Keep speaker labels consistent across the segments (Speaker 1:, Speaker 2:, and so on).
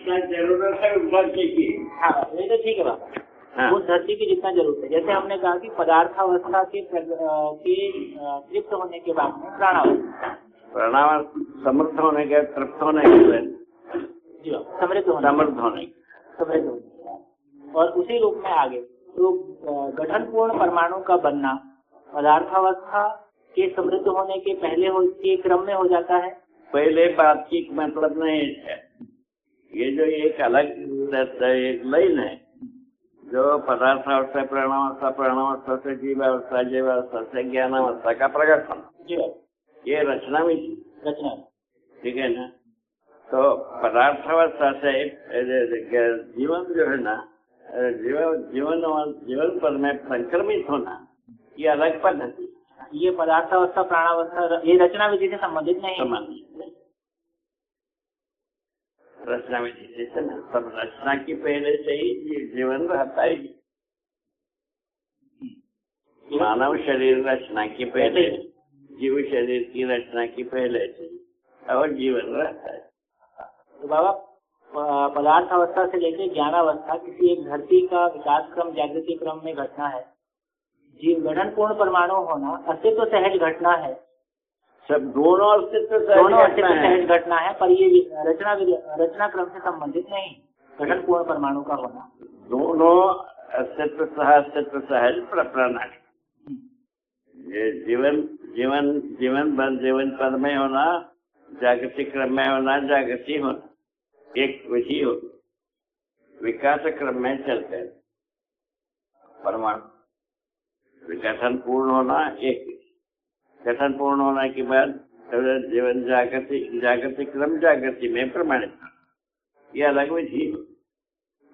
Speaker 1: जितना जरूरत है उतना चाहिए।
Speaker 2: हाँ ये तो ठीक है बाबा।
Speaker 1: हाँ।
Speaker 2: उस धरती की जितना जरूरत है, जैसे हमने कहा कि पदार्थावस्था के तृप्त होने के बाद में प्राणावस्था,
Speaker 1: प्राणाव समृद्ध होने के, तृप्त होने के,
Speaker 2: जी समृद्ध होने और उसी रूप में आगे तो गठन पूर्ण परमाणु का बनना पदार्थावस्था के समृद्ध होने के पहले के क्रम में हो जाता है।
Speaker 1: पहले बात की मतलब नहीं है, ये जो एक अलग एक लाइन है जो पदार्थावस्था प्राणावस्था, प्राणावस्था से जीवावस्था, जीवावस्था से ज्ञानावस्था का प्रकटन, ये रचना में थी।
Speaker 2: रचना
Speaker 1: ठीक है ना। तो पदार्थावस्था से जीवन जो है ना, जीवन पर में संक्रमित होना, ये अलग पद्धति।
Speaker 2: ये पदार्थावस्था प्राणावस्था ये रचना विधि से संबंधित नहीं है।
Speaker 1: रचना विधि से सब रचना की पहले से ही जीवन रहता है। मानव शरीर रचना की पहले, जीव शरीर की रचना की पहले से और जीवन रहता है।
Speaker 2: तो बाबा पदार्थ अवस्था से लेकर ज्ञानावस्था किसी एक धरती का विकास क्रम जागृति क्रम में घटना है। जीव गठन पूर्ण परमाणु होना अस्तित्व सहज घटना है।
Speaker 1: सब दोनों अस्तित्व
Speaker 2: सहज घटना है, पर ये रचना क्रम से संबंधित नहीं। गठन पूर्ण परमाणु का होना
Speaker 1: दोनों अस्तित्व सहज प्रणाली। ये जीवन पद में होना, जागतिक क्रम में होना, जागृति होना एक विधि हो। विकास क्रम में चलते हैं परमाणु। गठन पूर्ण होना एक, गठन पूर्ण होने के बाद जीवन जागृति क्रम जागृति में प्रमाणित, ये अलग विधि हो।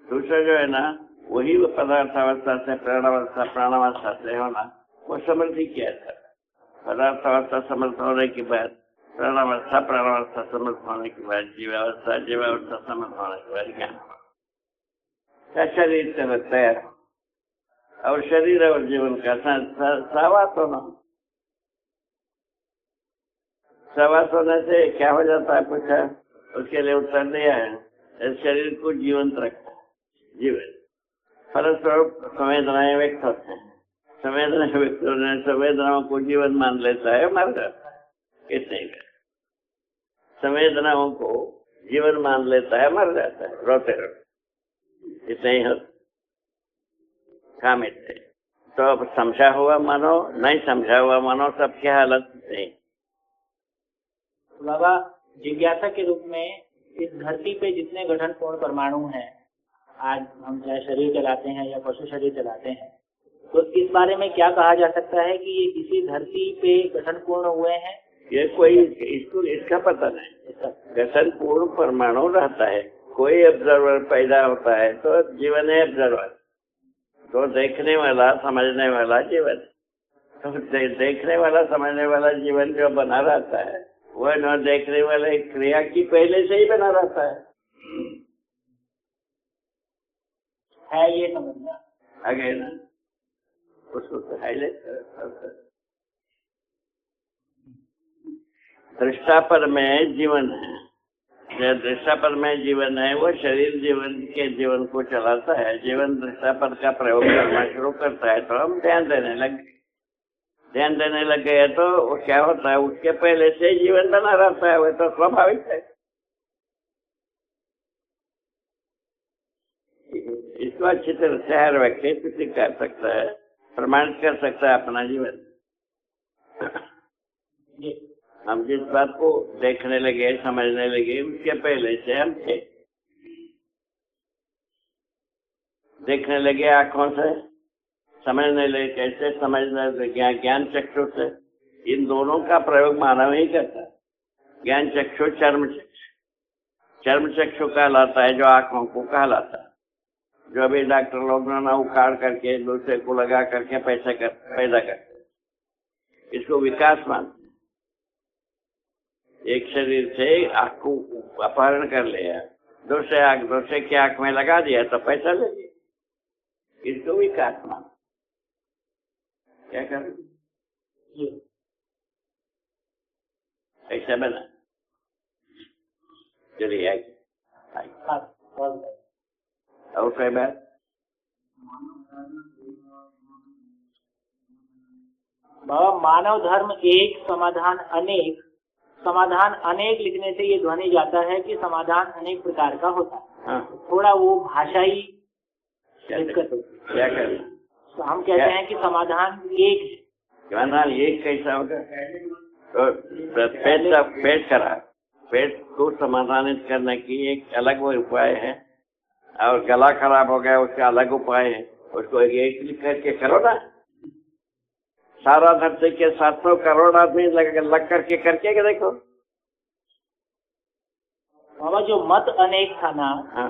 Speaker 1: दूसरा जो है ना, वही पदार्थावस्था से प्राणावस्था, प्राणावस्था से होना, वो समृद्धि किया था। पदार्थावस्था समृद्ध होने के बाद प्राणावस्था समृद्ध होने के बाद जीवावस्था समृद्ध होने के बाद ज्ञान क्या शरीर से तैयार हो। और शरीर और जीवन का सहवास होना, सहवास होने से क्या हो जाता है पूछा, उसके लिए उत्तर दिया है। इस शरीर को जीवंत रखता है, जीवन फलस्वरूप संवेदनाएं व्यक्त होते हैं। संवेदनाओं को जीवन मान लेता है, मर जाता है। कितने संवेदनाओं को जीवन मान लेता है, मर जाता है, रोते रोते। इतने ही होते कामित थे। तो अब समझा हुआ मानो, नहीं समझा हुआ मानो, सबकी हालत नहीं।
Speaker 2: बाबा जिज्ञासा के रूप में इस धरती पे जितने गठन पूर्ण परमाणु हैं, आज हम चाहे शरीर चलाते हैं या पशु शरीर चलाते हैं, तो इस बारे में क्या कहा जा सकता है कि ये किसी धरती पे गठन पूर्ण हुए हैं?
Speaker 1: ये कोई इसका पता नहीं। गठन पूर्ण परमाणु रहता है, कोई ऑब्जर्वर पैदा होता है तो जीवन है ऑब्जर्वर, तो देखने वाला समझने वाला जीवन। तो देखने वाला समझने वाला जीवन जो बना रहता है, वह न देखने वाले क्रिया की पहले से ही बना रहता
Speaker 2: है ये समझना
Speaker 1: आगे ना, उसको तो हाईलाइट दृष्टापर में जीवन है। जो दृष्टापर में जीवन है, वो शरीर जीवन को चलाता है। जीवन दृष्टापर का प्रयोग करना शुरू करता है तो हम ध्यान देने लग गए तो वो क्या होता है, उसके पहले से जीवन बना रहता है, वो तो स्वाभाविक है। इसको अच्छी तरह से हर व्यक्ति कर सकता है, प्रमाणित कर सकता है अपना जीवन। हम जिस बात को देखने लगे, समझने लगे, उसके पहले से हम थे। देखने लगे आंखों से, समझने लगे कैसे, समझने लगे ज्ञान चक्षु से। इन दोनों का प्रयोग मानव ही करता है। ज्ञान चक्षु चर्म चक्षु कहलाता है, जो आंखों को कहलाता है, जो अभी डॉक्टर लोग ना उखाड़ करके दूसरे को लगा करके पैदा करते, इसको विकास मानते। एक शरीर से आंख को अपहरण कर लिया, दूसरे की आंख में लगा दिया तो पैसा ले लिया, इसको विकास मानते। क्या करें, ऐसा बना। चलिए आगे। कई बार।
Speaker 2: बाबा मानव धर्म एक, समाधान अनेक। समाधान अनेक लिखने से ये ध्वनि जाता है कि समाधान अनेक प्रकार का होता है।
Speaker 1: हाँ,
Speaker 2: थोड़ा वो भाषाई दिक्कत होती है।
Speaker 1: क्या करना?
Speaker 2: तो हम कहते हैं कि समाधान एक है।
Speaker 1: समाधान एक कैसा होगा? तो पेट खराब, पेट को समाधानित करने की एक अलग वो उपाय है, और गला खराब हो गया उसका अलग उपाय है। उसको एक लिख करके करो ना। सारा धरती के 700 करोड़ आदमी लग करके करके देखो।
Speaker 2: बाबा जो मत अनेक था ना,
Speaker 1: हाँ,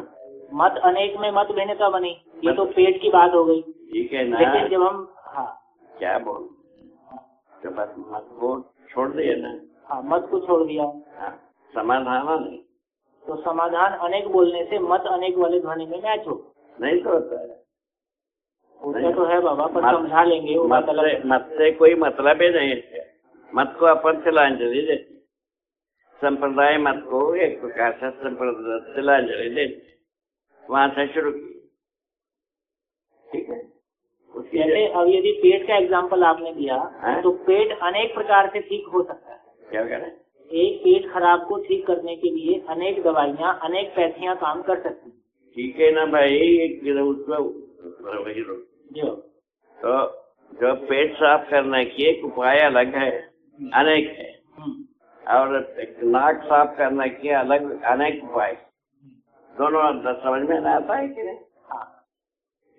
Speaker 2: मत अनेक में मत भिन्नता बनी, ये तो पेट की बात हो गई।
Speaker 1: ठीक है ना?
Speaker 2: लेकिन जब हम
Speaker 1: क्या बोल, तो बस मत को छोड़ दिए ना।
Speaker 2: मत को छोड़ दिया।
Speaker 1: हाँ, समाधान नहीं।
Speaker 2: तो समाधान अनेक बोलने से मत अनेक वाले ध्वनि में मैच हो
Speaker 1: नहीं तो होता है।
Speaker 2: उसका तो है बाबा, पर समझा लेंगे।
Speaker 1: मत से कोई मतलब ही नहीं है। मत को अपन तिलांजलि देते, संप्रदाय मत को एक प्रकार से संप्रदाय तिलांजलि देते, वहां से शुरू की। ठीक है।
Speaker 2: जैसे अब यदि पेट का एग्जाम्पल आपने दिया तो पेट अनेक प्रकार से ठीक हो सकता है।
Speaker 1: क्या करें?
Speaker 2: एक पेट खराब को ठीक करने के लिए अनेक दवाइयाँ, अनेक पैथियाँ काम कर सकती हैं।
Speaker 1: ठीक है ना भाई? तो जो पेट साफ करने की एक उपाय अलग है, अनेक है, और नाक साफ करने के अलग अनेक उपाय। दोनों समझ में ना आता है कि नहीं?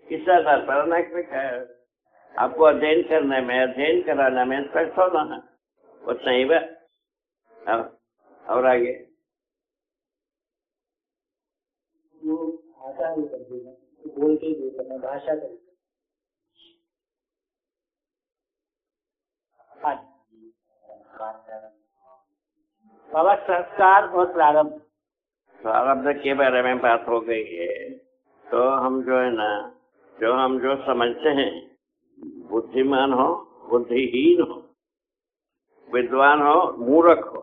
Speaker 1: किस आधार पर अनेक लिखा है? आपको अध्ययन करने में, अध्ययन कराने में स्पष्ट होना है, उतना ही बस। और आगे
Speaker 2: बोल के ही भाषा कर। बाबा संस्कार और प्रारब्ध,
Speaker 1: प्रारब्ध के बारे में बात हो गई है। तो हम जो है ना, हम जो समझते हैं, बुद्धिमान हो, बुद्धिहीन हो, विद्वान हो, मूर्ख हो,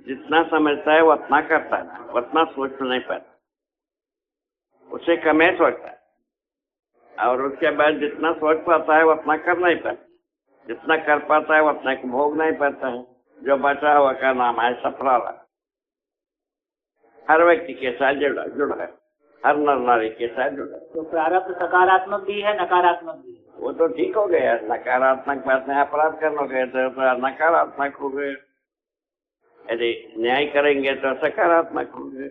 Speaker 1: जितना समझता है वो उतना करता है, उतना सोच नहीं पाता, उससे कम सोचता है। और उसके बाद जितना सोच पाता है वो उतना कर नहीं पाता, जितना कर पाता है वो उतना भोग नहीं पाता है। जो बचा हुआ का नाम है सफराला। हर व्यक्ति के साथ जुड़ा है, हर नर नारी के साथ जुड़ा है।
Speaker 2: तो प्रारब्ध सकारात्मक भी है, नकारात्मक भी है।
Speaker 1: वो तो ठीक हो गया। नकारात्मक बात में अपराध करने गए तो नकारात्मक हो गए, यदि न्याय करेंगे तो सकारात्मक हो गए।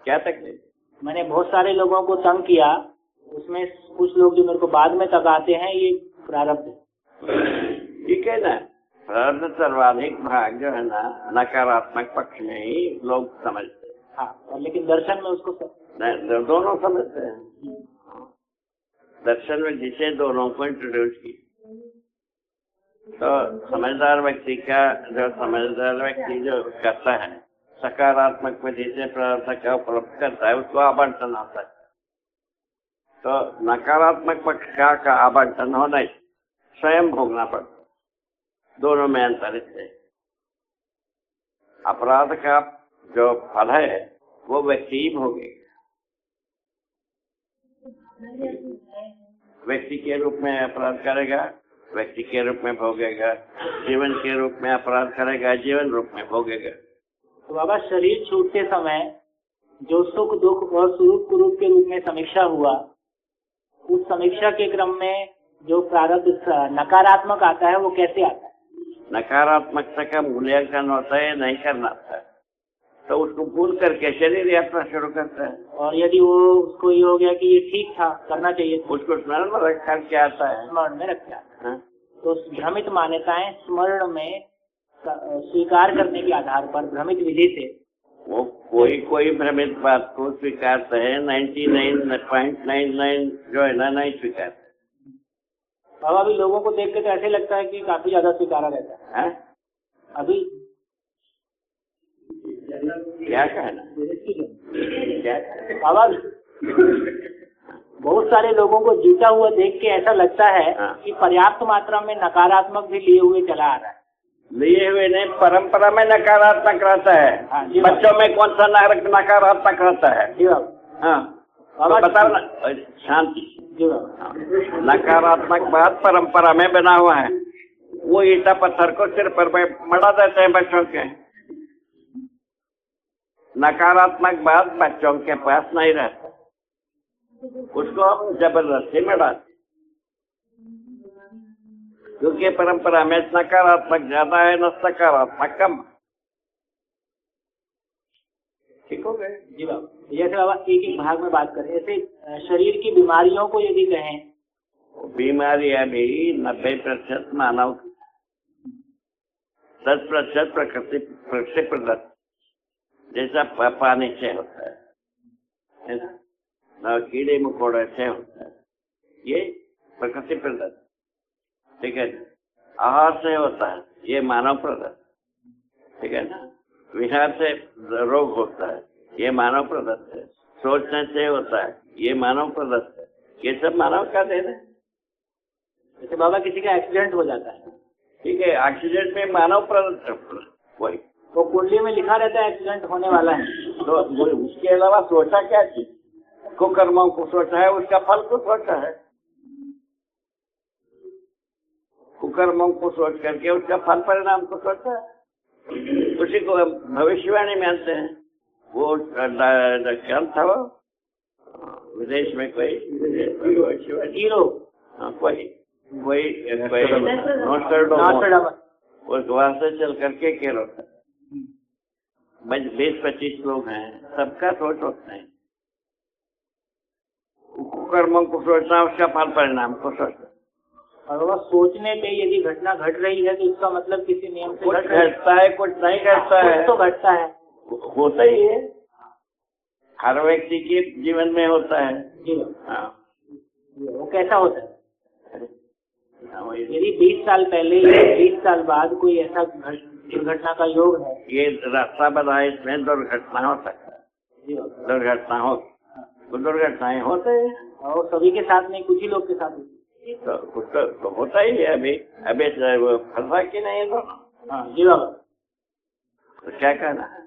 Speaker 1: क्या तकलीफ?
Speaker 2: मैंने बहुत सारे लोगों को तंग किया, उसमें कुछ लोग जो मेरे को बाद में तकाते हैं, ये प्रारब्ध है।
Speaker 1: ठीक है ना? प्रारब्ध सर्वाधिक भाग जो है ना नकारात्मक पक्ष में ही लोग समझते हैं।
Speaker 2: हाँ, और लेकिन दर्शन में उसको
Speaker 1: दोनों समझते हैं। दर्शन में जिसे दोनों को इंट्रोड्यूस की, तो समझदार व्यक्ति जो करता है, सकारात्मक विधि से प्रार्थ का उपलब्ध करता है, उसको आवंटन होता है। तो नकारात्मक पक्ष का आवंटन होना स्वयं भोगना पड़ता, दोनों में अंतर है। अपराध का जो फल है वो व्यक्ति ही भोगेगा। व्यक्ति के रूप में अपराध करेगा, व्यक्ति के रूप में भोगेगा। जीवन के रूप में अपराध करेगा, जीवन रूप में भोगेगा।
Speaker 2: तो बाबा शरीर छूटते समय जो सुख दुख और स्वरूप कुरूप के रूप में समीक्षा हुआ, उस समीक्षा के क्रम में जो प्रारब्ध नकारात्मक आता है वो कैसे आता है?
Speaker 1: नकारात्मकता का मूल्यांकन होता है, नहीं करना था तो उसको भूल करके शरीर यात्रा शुरू करता है।
Speaker 2: और यदि वो उसको ये हो गया कि ये ठीक था, करना चाहिए,
Speaker 1: उसको स्मरण में रख करके आता है,
Speaker 2: स्मरण में रख आता है। तो भ्रमित मान्यताएं स्मरण में स्वीकार करने के आधार पर भ्रमित विधि से
Speaker 1: वो कोई भ्रमित बात को स्वीकारता है, 99.99 जो है ना नहीं स्वीकारता।
Speaker 2: बाबा अभी लोगों को देख के तो ऐसे लगता है कि काफी ज्यादा स्वीकारा रहता है। अभी
Speaker 1: क्या कहना
Speaker 2: बाबा, बहुत सारे लोगों को जीता हुआ देख के ऐसा लगता है कि पर्याप्त मात्रा में नकारात्मक भी लिए हुए चला आ रहा है।
Speaker 1: लिए हुए नहीं, परंपरा में नकारात्मक रहता है। बच्चों में कौन सा नकारात्मक रहता है?
Speaker 2: हाँ,
Speaker 1: तो बताओ ना, शांति।
Speaker 2: जी बाबा।
Speaker 1: नकारात्मक बात परंपरा में बना हुआ है। वो ईटा पत्थर को सिर पर मड़ा देते हैं बच्चों के। नकारात्मक बात बच्चों के पास नहीं रहता, उसको हम जबरदस्ती मड़ाते, क्योंकि परंपरा में नकारात्मक ज्यादा है न सकारात्मक कम। ठीक हो गए?
Speaker 2: जी बाबा। जैसे बाबा एक एक भाग में बात करें, जैसे शरीर की बीमारियों को यदि कहें,
Speaker 1: बीमारियां भी 90% मानव, 10% प्रकृति से प्रदत्त, जैसा पानी से होता है ना, कीड़े मकोड़े से होता है, ये प्रकृति प्रदत्त। ठीक है, आहार से होता है, ये मानव प्रदत्त। ठीक है ना, विहार से रोग होता है, ये मानव प्रदत्त है। सोचने से होता है, ये मानव प्रदत्त है। ये सब मानव का देन है।
Speaker 2: जैसे बाबा किसी का एक्सीडेंट हो जाता है,
Speaker 1: ठीक है, एक्सीडेंट में मानव प्रदत्त, वही
Speaker 2: तो कुंडली में लिखा रहता है एक्सीडेंट होने वाला है,
Speaker 1: तो उसके अलावा सोचा क्या चीज? कुकर्मों को सोचा है, उसका फल को सोचा है। कुकर्मों को सोच करके उसका फल परिणाम को सोचा है। उसी को भविष्यवाणी मानते हैं। वो क्या था वो, विदेश में कोई
Speaker 2: हीरो,
Speaker 1: कोई वहां से चल करके कह रहा, 20-25 लोग हैं, सबका सोच होता है। कर्मों को सोचना, उसका फल परिणाम को सोचना।
Speaker 2: और वह सोचने पे यदि घटना घट रही है तो इसका मतलब किसी नियम से
Speaker 1: घटता है, कुछ नहीं घटता है,
Speaker 2: तो घटता है,
Speaker 1: होता ही है, हर व्यक्ति के जीवन में होता है।
Speaker 2: जी
Speaker 1: हाँ,
Speaker 2: वो कैसा होता है? यदि 20 साल पहले या 20 साल बाद कोई ऐसा दुर्घटना का योग है,
Speaker 1: ये रास्ता बना है, इसमें दुर्घटना हो सकता है। दुर्घटना हो, दुर्घटनाएं होते हैं,
Speaker 2: और सभी के साथ नहीं, कुछ ही लोग के साथ
Speaker 1: तो कुछ तो होता ही है। अभी फंसा कि नहीं तो?
Speaker 2: हाँ जी बाबा।
Speaker 1: तो क्या कहना है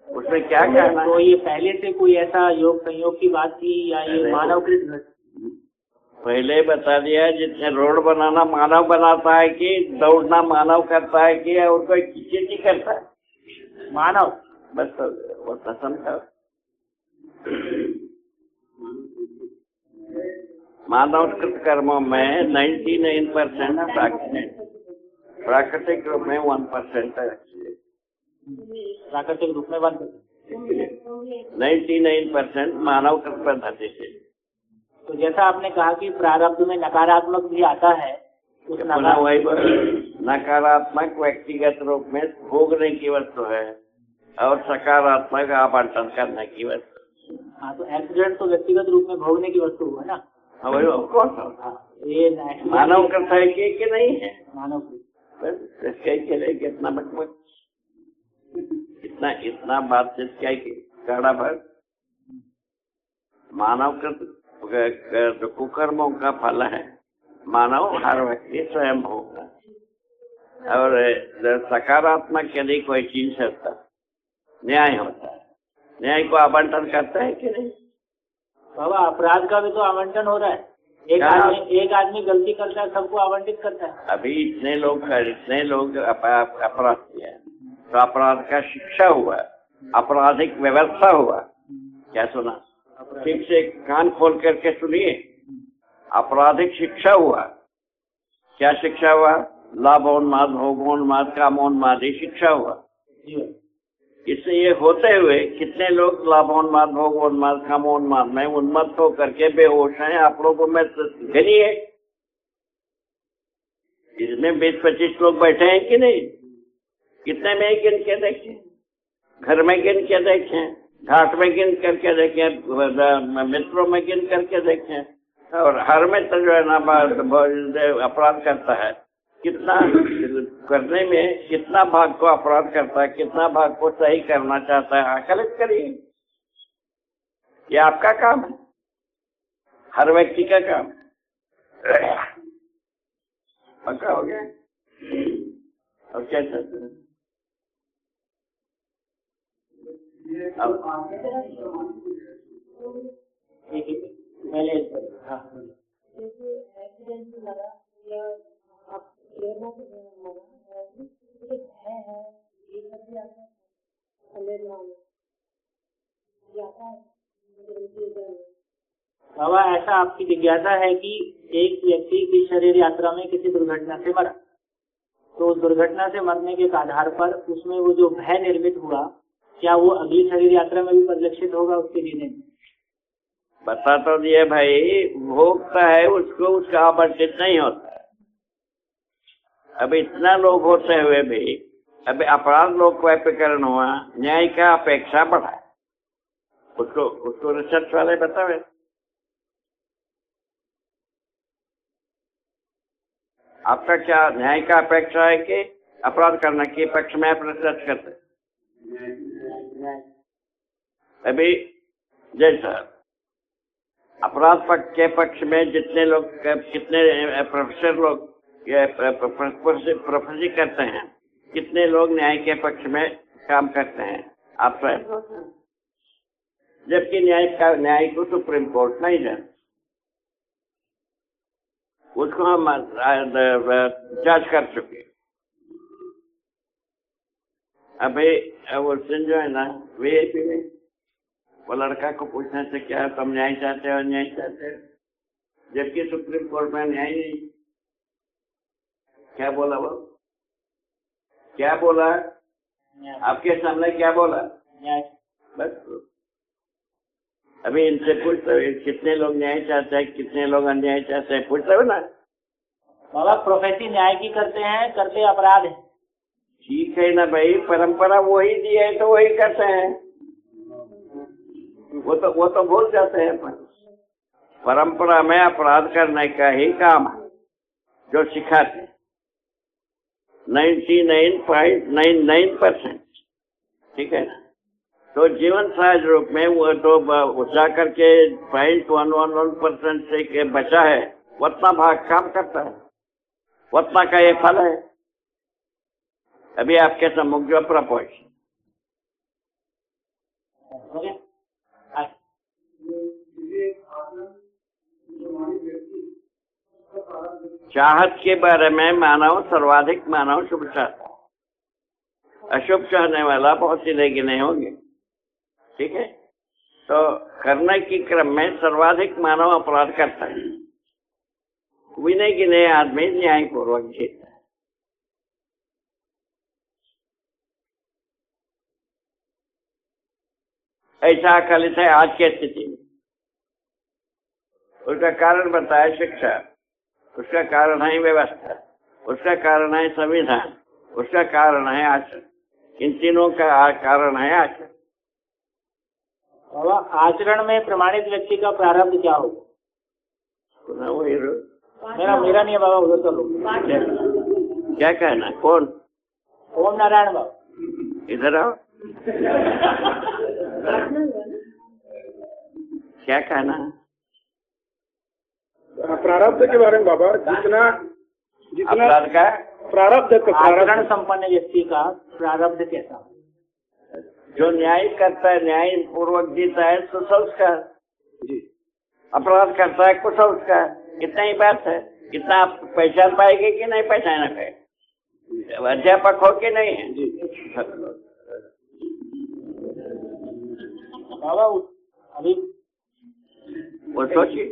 Speaker 1: उसमें, क्या कहना?
Speaker 2: तो ये पहले से कोई ऐसा योग संयोग की बात थी या ये मानवकृत घटना?
Speaker 1: पहले बता दिया, जितने रोड बनाना मानव बनाता है कि दौड़ना मानव करता है कि और कोई किसी करता है?
Speaker 2: मानव।
Speaker 1: बस तो वो तो समझा। मानवकृत कर्मों में 99% प्राकृतिक रूप में 1% है।
Speaker 2: प्राकृतिक रूप में 1%,
Speaker 1: 99% मानवकृत पद्धति से।
Speaker 2: तो जैसा आपने कहा कि प्रारब्ध में नकारात्मक भी आता है, उस
Speaker 1: नकारात्मक व्यक्तिगत रूप में भोगने की वस्तु है और सकारात्मक आवंटन करने की वस्तु।
Speaker 2: हाँ, तो एक्सीडेंट तो व्यक्तिगत रूप में भोगने की वस्तु है ना?
Speaker 1: कौन सा
Speaker 2: ये
Speaker 1: मानव करता है कि नहीं है?
Speaker 2: मानव
Speaker 1: इसके लिए कितना बकबक, इतना बातचीत क्या काड़ा भर। मानव कृत कुकर्मों का फल है, मानव हर व्यक्ति स्वयं होगा। और सकारात्मक यदि कोई चीज होता, न्याय होता है, न्याय को आवंटन करता है कि नहीं?
Speaker 2: बाबा अपराध का भी तो आवंटन हो रहा है। एक आदमी गलती करता है, सबको आवंटित करता है। अभी
Speaker 1: इतने लोग अपराध किया, तो अपराध का शिक्षा हुआ, आपराधिक व्यवस्था हुआ। क्या सुना? ठीक से कान खोल करके सुनिए। आपराधिक शिक्षा हुआ। क्या शिक्षा हुआ? लाभोन्माद, भोगोन्माद, कामोन्माद, ये शिक्षा हुआ। इससे ये होते हुए कितने लोग लाभोन्माद, भोगोन्माद, कामोन्माद में उन्मत्त होकर के बेहोश हैं। आप लोगों में गिनिए, इसमें 20-25 लोग बैठे हैं कि नहीं? कितने में गिन के देखें, घर में गिन के देखें, घाट में गिन करके देखें, मित्रों में गिन करके देखें, और हर में तो जो है ना अपराध करता है। कितना करने में कितना भाग को अपराध करता है, कितना भाग को सही करना चाहता है, आकलित करिए। ये आपका काम है, हर व्यक्ति का काम। पक्का हो गया? और क्या चाहते हैं?
Speaker 2: पहले हाँ
Speaker 3: एक्सीडेंट लगा या आप प्रेरणा से लगा है ये सब भी आता है
Speaker 2: बाबा, ऐसा आपकी जिज्ञासा है कि एक व्यक्ति की शरीर यात्रा में किसी दुर्घटना से मरा, तो उस दुर्घटना से मरने के आधार पर उसमें वो जो भय निर्मित हुआ, क्या वो अगली शरीर यात्रा में भी परिलक्षित होगा उसके जीने में?
Speaker 1: बता तो दिए भाई, भोगता है उसको, उसका आवंटित नहीं होता है। अब इतना लोग होते हुए भी अब अपराध लोग व्यापीकरण हुआ, न्याय का अपेक्षा बढ़ा, उसको रिसर्च वाले बतावे। आपका क्या न्याय का अपेक्षा है कि अपराध करने के पक्ष में आप रिसर्च करते? अभी जैसा अपराध पक्ष के पक्ष में जितने लोग, कितने प्रोफेसर लोग प्रोफेसरी करते हैं, कितने लोग न्याय के पक्ष में काम करते हैं आप स्वयं, जबकि न्याय को सुप्रीम कोर्ट नहीं जानता, उसको हम जांच कर चुके। अभी वो सिंह जो है ना वीआईपी में, वो लड़का को पूछने से क्या तुम न्याय चाहते हो न्याय चाहते हो, जबकि सुप्रीम कोर्ट में न्याय नहीं। क्या बोला वो, क्या बोला आपके सामने, क्या बोला? बस अभी इनसे पूछते हो कितने लोग न्याय चाहते हैं, कितने लोग अन्याय चाहते हैं, पूछते हो ना।
Speaker 2: बाबा, प्रोफेसी न्याय की करते हैं, करते अपराध है।
Speaker 1: ठीक है ना भाई, परंपरा वही दी है तो वही करते हैं, वो तो भूल जाते हैं। परंपरा में अपराध करने का ही काम है जो सिखाते 99.99%, ठीक है ना। तो जीवन सहज रूप में वो तो जा करके 0.111% से बचा है, उतना भाग काम करता है, उतना का ये फल है। अभी आपके सम्मुख जो प्रपोज चाहत के बारे में मानव सर्वाधिक मानव शुभ चाहता है, अशुभ चाहने वाला बहुत ही गिने होंगे, ठीक है। तो करने की क्रम में सर्वाधिक मानव अपराध करता है, विनय गिने आदमी न्यायपूर्वक जीता है। ऐसा आकलित है आज की स्थिति में। उसका कारण बताया शिक्षा, उसका कारण है व्यवस्था, उसका कारण है संविधान, उसका कारण है आचरण। इन तीनों का कारण है आचरण।
Speaker 2: बाबा, आचरण में प्रमाणित व्यक्ति का प्रारब्ध क्या होगा? मेरा नहीं है बाबा, उधर तो लोग
Speaker 1: क्या कहना, कौन?
Speaker 2: ओम नारायण बाबा,
Speaker 1: इधर आओ। क्या कहना है?
Speaker 4: प्रारब्ध के बारे में बाबा, जितना
Speaker 1: अपराध का
Speaker 4: प्रारब्ध
Speaker 2: आचरण संपन्न व्यक्ति का प्रारब्ध कैसा?
Speaker 1: जो न्याय करता है, न्याय पूर्वक जीता है, सुसंस्कार जी। अपराध करता है, कुसंस्कार। इतना ही बात है। इतना आप पहचान पाएंगे कि नहीं पहचाना पाएंगे? अध्यापक हो कि नहीं है जी?
Speaker 2: बाबा अभी
Speaker 1: वो सोचिए,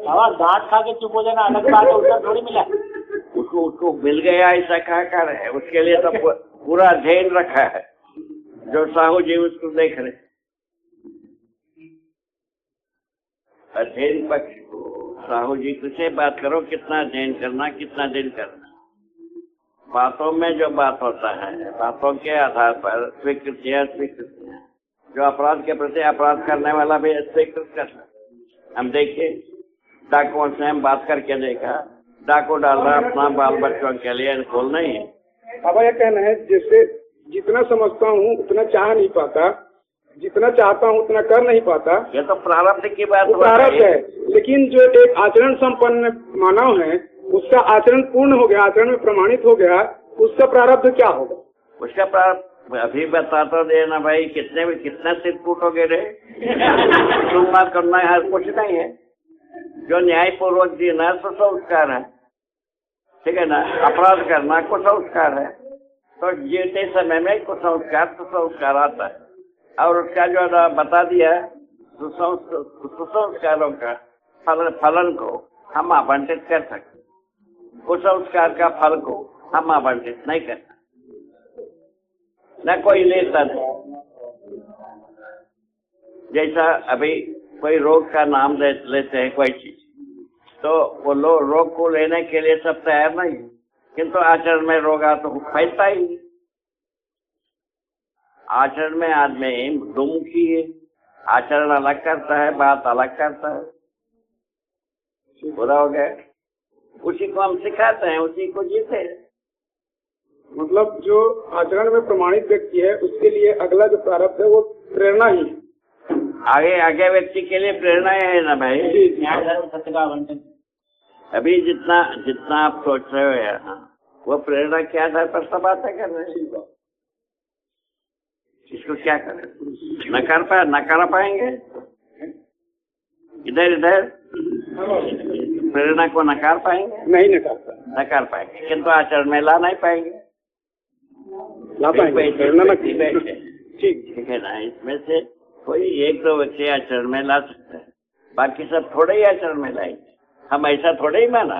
Speaker 2: बाबा दांत खा के चुप हो जाना अलग बात है, उसका थोड़ी मिला।
Speaker 1: उसको मिल गया ऐसा कहा कर है, उसके लिए तो पूरा अध्ययन रखा है, जो साहू जी उसको देख रहे। अध्ययन पक्ष साहू जी से बात करो, कितना अध्ययन करना, कितना दिन करना। बातों में जो बात होता है, बातों के आधार पर स्वीकृतियां जो अपराध के प्रति अपराध करने वाला भी स्वीकृत करना। हम देखिए, डाकुओं से हम बात करके देखा, डाकू डालना अपना बाल बच्चों के लिए अनुकूल नहीं है।
Speaker 4: बाबा यह कहना है, जैसे जितना समझता हूँ उतना चाह नहीं पाता, जितना चाहता हूँ उतना कर नहीं पाता।
Speaker 1: ये तो प्रारब्ध की बात
Speaker 4: प्रारब्ध है, लेकिन जो एक आचरण संपन्न मानव है, उसका आचरण पूर्ण हो गया, आचरण में प्रमाणित हो गया, उसका प्रारब्ध क्या होगा?
Speaker 1: उसका अभी बता तो देना भाई, कितना सिर फूटोगे रे? सुनना करना है, कुछ नहीं है। जो न्यायपूर्वक जीना कुसंस्कार है, ठीक है ना। अपराध करना कुसंस्कार है, तो जीते समय में कुसंस्कार आता है। और उसका जो बता दिया कुसंस्कारों का फलन को हम आवंटित कर सकते, कुसंस्कार का फल को हम आवंटित नहीं कर सकते, न कोई लेता नहीं। जैसा अभी कोई रोग का नाम लेते हैं कोई चीज, तो वो रोग को लेने के लिए सब तैयार नहीं, किंतु आचरण में रोग आ तो फैलता ही। आचरण में आदमी दुमुखी है, आचरण अलग करता है, बात अलग करता है। पूरा हो गया। उसी को हम सिखाते हैं, उसी को जीते हैं।
Speaker 4: मतलब जो आचरण में प्रमाणित व्यक्ति है उसके लिए अगला जो प्रारब्ध है वो प्रेरणा ही है।
Speaker 1: आगे व्यक्ति के लिए प्रेरणा है ना भाई।
Speaker 2: न्याय धर्म सत्य का आवंटन।
Speaker 1: अभी जितना आप सोच रहे हो यहाँ, वो प्रेरणा के आधार पर सब बातें कर रहे हैं। इसको क्या करें? न कर पाएंगे। इधर प्रेरणा को नकार पाएंगे?
Speaker 4: नहीं
Speaker 1: नकार पाएंगे, किंतु आचरण में ला नहीं पाएंगे।
Speaker 4: ला पाएंगे प्रेरणा
Speaker 1: ठीक है ना। इसमें से कोई एक दो व्यक्ति आचरण में ला सकता है, बाकी सब थोड़े ही आचरण में लाएंगे। हम ऐसा थोड़े ही माना।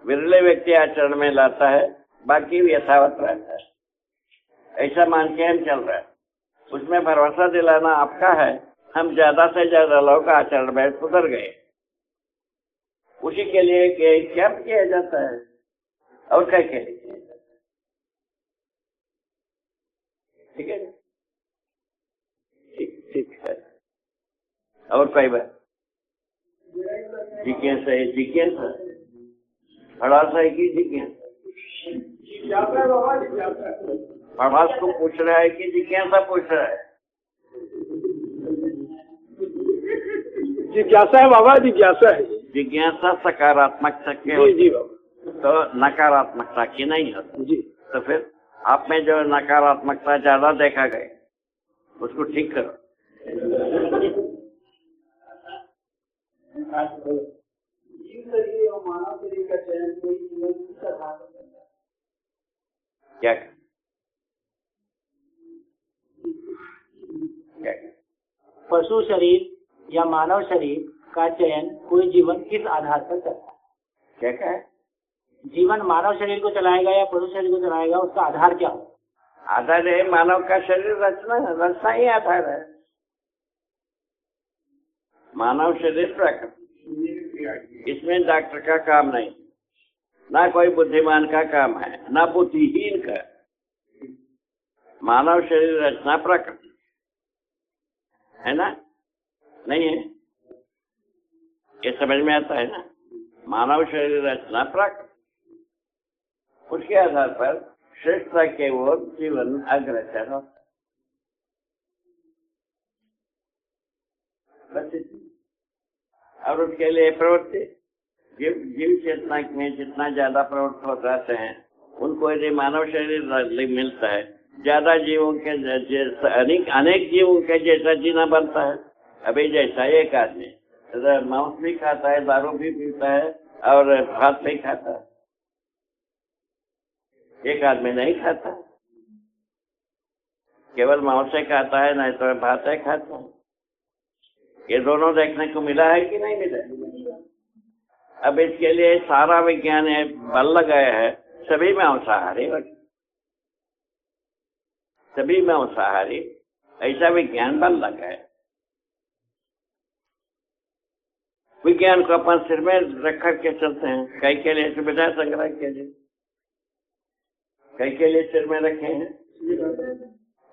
Speaker 1: विरले व्यक्ति आचरण में लाता है, बाकी यथावत रहता है। ऐसा मान के हम चल रहे हैं। उसमें भरोसा दिलाना आपका है। हम ज्यादा से ज्यादा लोग आचरण में सुधर गए, उसी के लिए क्या किया जाता है और क्या किया जाता है। ठीक है, ठीक है। और कोई बात? जिज्ञासा हड़ासा है कि जिज्ञासा? प्रभास को पूछ रहा है कि जिज्ञासा पूछ रहा है?
Speaker 4: जिज्ञासा है बाबा, जिज्ञासा है।
Speaker 1: जिज्ञासा सकारात्मकता की
Speaker 4: होती है,
Speaker 1: तो नकारात्मकता की नहीं होती
Speaker 4: जी।
Speaker 1: तो फिर आप में जो नकारात्मकता ज्यादा देखा गए, उसको ठीक करो। क्या
Speaker 2: पशु शरीर या मानव शरीर का चयन कोई जीवन किस आधार पर करता है?
Speaker 1: क्या है?
Speaker 2: जीवन मानव शरीर को चलाएगा या पशु शरीर को चलाएगा, उसका आधार क्या हो?
Speaker 1: आधार है मानव का शरीर रचना ही आधार है। मानव शरीर प्रकृति, इसमें डॉक्टर का काम नहीं, ना कोई बुद्धिमान का काम है, ना बुद्धिहीन का। मानव शरीर रचना प्रकृति है ना, नहीं है? ये समझ में आता है ना? मानव शरीर रचना प्रकृति, उसके आधार पर श्रेष्ठता के ओर जीवन अग्रसर होता है। और उसके लिए प्रवृत्ति, जीव चेतना में जितना ज्यादा प्रवृत्त हो जाते हैं, उनको यदि मानव शरीर मिलता है, ज्यादा जीवों के अनेक जीवों के जैसा जीना बनता है। अभी जैसा एक आदमी मांस भी खाता है, दारू भी पीता है और भात भी खाता है, एक आदमी नहीं खाता, केवल मांस से खाता है, नहीं तो भात है खाता है। ये दोनों देखने को मिला है कि नहीं मिला? अब इसके लिए सारा विज्ञान बल लगाया है, सभी मांसाहारी, सभी मांसाहारी, ऐसा विज्ञान बल लगा है। विज्ञान को अपन सिर में रख के चलते हैं, कई के लिए सुविधा संग्रह के लिए, कई के लिए सिर में रखे हैं।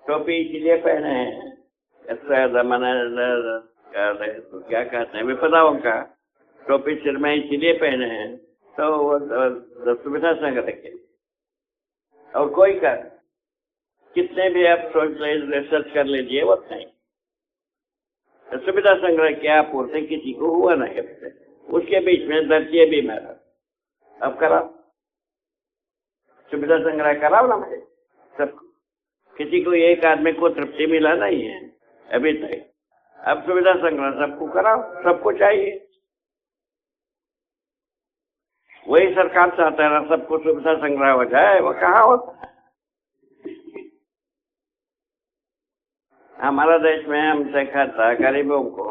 Speaker 1: टोपी इसलिए पहने हैं, क्या कहते हैं, विपदाओं का टोपी सिर में इसलिए पहने हैं, तो सुविधा संग्रह के लिए। और कोई का कितने भी आप सोच रिसर्च कर लीजिए, वो नहीं, सुविधा संग्रह क्या पूर्ति किसी को हुआ नहीं। उसके बीच में दर्जिए भी मारा, अब करा सुविधा संग्रह कराओ ना भाई सबको। किसी को एक आदमी को तृप्ति मिला नहीं है अभी तक, अब सुविधा संग्रह सबको कराओ, सबको चाहिए। वही सरकार चाहता है ना सबको सुविधा संग्रह हो जाए, वो कहाँ होता है। हमारा देश में हम देखा था गरीबों को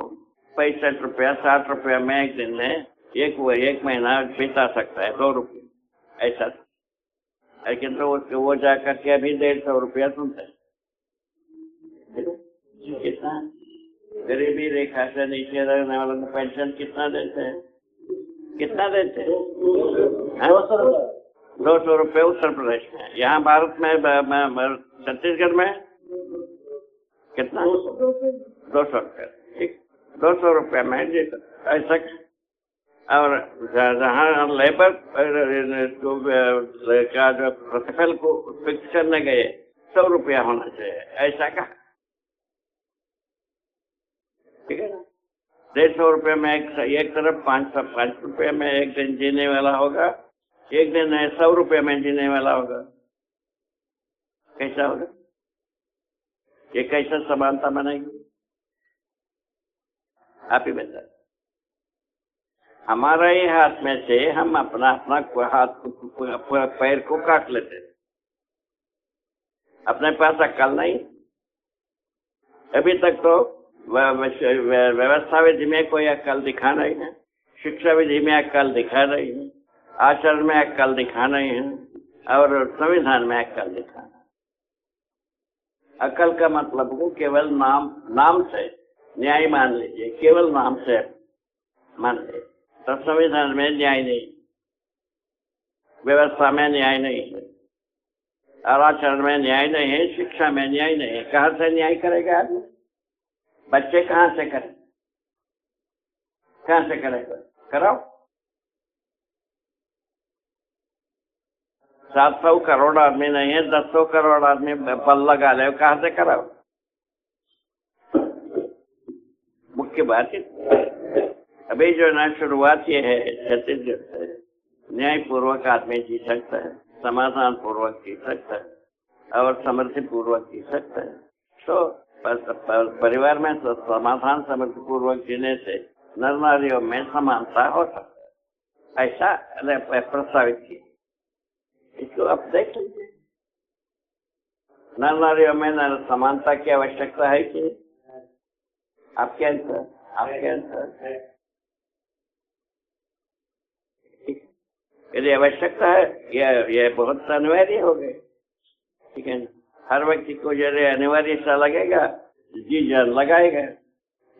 Speaker 1: 65 रुपया 60 रुपया में एक दिन में एक महीना बिता सकता है, 2 रुपये ऐसा। लेकिन तो वो जाकर के अभी 150 रुपया सुनते हैं। कितना गरीबी रेखा से नीचे रहने वालों को पेंशन कितना देते हैं, कितना देते हैं? 200 रुपये उत्तर प्रदेश में। यहाँ भारत में छत्तीसगढ़ में कितना? 200 रुपये। ठीक, 200 रुपये में जी ऐसा। और जहाँ लेबर का जो प्रतिफल को फिक्स करने गए 100 रुपया होना चाहिए, ऐसा का? ठीक है ना। 150 रुपये में एक तरफ 505 रुपये में एक दिन जीने वाला होगा, एक दिन 100 रुपये में जीने वाला होगा। कैसा होगा ये? कैसा समानता बनेगी? आप ही बता। हमारा ही हाथ में से हम अपना हाथ पैर को काट लेते, अपने पास अक्ल नहीं। अभी तक तो व्यवस्था विधि में कोई अक्ल दिखा नहीं है, शिक्षा विधि में अक्ल दिखा नहीं है, आचरण में अक्ल दिखा नहीं है, और संविधान में अक्ल दिखा। अक्ल का मतलब को केवल नाम से न्याय मान लीजिए, केवल नाम से मान लीजिए। तो संविधान में न्याय नहीं, व्यवस्था में न्याय नहीं है, और आचरण में न्याय नहीं है, शिक्षा में न्याय नहीं है। कहाँ से न्याय करेगा आदमी? बच्चे कहाँ से करें? कहाँ से करेगा? कराओ। 700 करोड़ आदमी नहीं है, 100 करोड़ आदमी बल लगा ले, कहाँ से कराओ? मुख्य बात है अभी जो ना शुरुआत ये है छत्तीसगढ़ से, न्यायपूर्वक आदमी जी सकता है, समाधान पूर्वक जी सकता है और समृद्धि पूर्वक जी सकता है। तो परिवार में समाधान समृद्धि पूर्वक जीने से नर नारियों में समानता हो सकता है, ऐसा प्रस्तावित किया। इसको आप देख लीजिए। नर नारियों में नर समानता की आवश्यकता है कि आपके आंसर यदि आवश्यकता है, ये बहुत अनिवार्य हो गए। ठीक है, हर व्यक्ति को यदि अनिवार्य सा लगेगा, जी जान लगाएगा।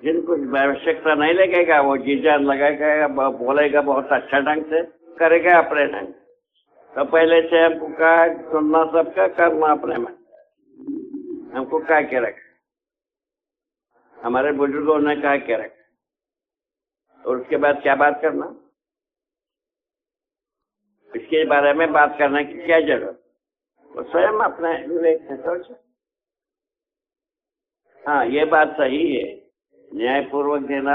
Speaker 1: जिनको आवश्यकता नहीं लगेगा वो जी जान लगाएगा, बोलेगा बहुत अच्छा ढंग से, करेगा अपने ढंग। तो पहले से हमको कहा सुनना सबका, करना अपने में। हमको कहा के रखा, हमारे बुजुर्गों ने कहा के रखा, और उसके बाद क्या बात करना, इसके बारे में बात करने की क्या जरूरत? वो स्वयं अपने विवेक से सोचे। हाँ, ये बात सही है, न्यायपूर्वक देना,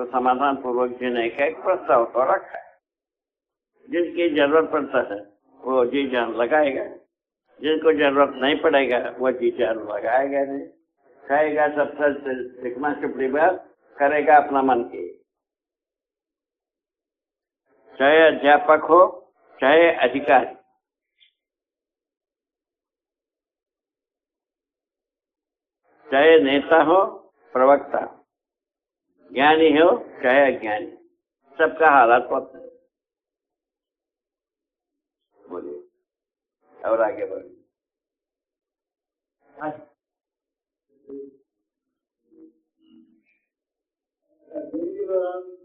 Speaker 1: समाधान पूर्वक देने का एक प्रस्ताव तो रखा है। जिनकी जरूरत पड़ता है वो जी जान लगाएगा, जिनको जरूरत नहीं पड़ेगा वो जी जान लगाएगा नहीं। कहेगा सबसे चिकना चुपड़ी बात, करेगा अपना मन की। चाहे अध्यापक हो चाहे अधिकारी, चाहे नेता हो प्रवक्ता, ज्ञानी हो चाहे अज्ञानी, सबका हालात होता है। बोलिए और आगे बढ़िए।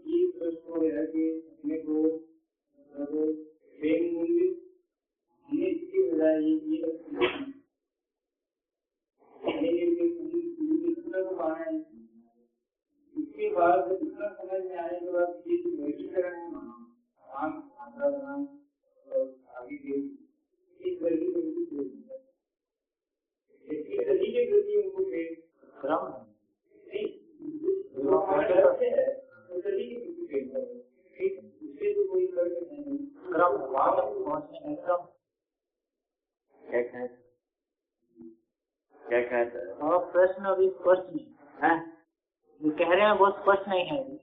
Speaker 5: ये प्रश्न है कि अपने को प्रेम मूल्य ये इसकी बजाय इसके बाद दूसरा समझ में आने के बाद ये वर्गीकरण आगे इस वर्गीकरण इसकी सभी के प्रति उनको क्रम
Speaker 1: क्या कहते हैं?
Speaker 2: और प्रश्न अभी स्पष्ट नहीं
Speaker 1: हाँ?
Speaker 2: जो कह रहे हैं बहुत स्पष्ट नहीं है अभी।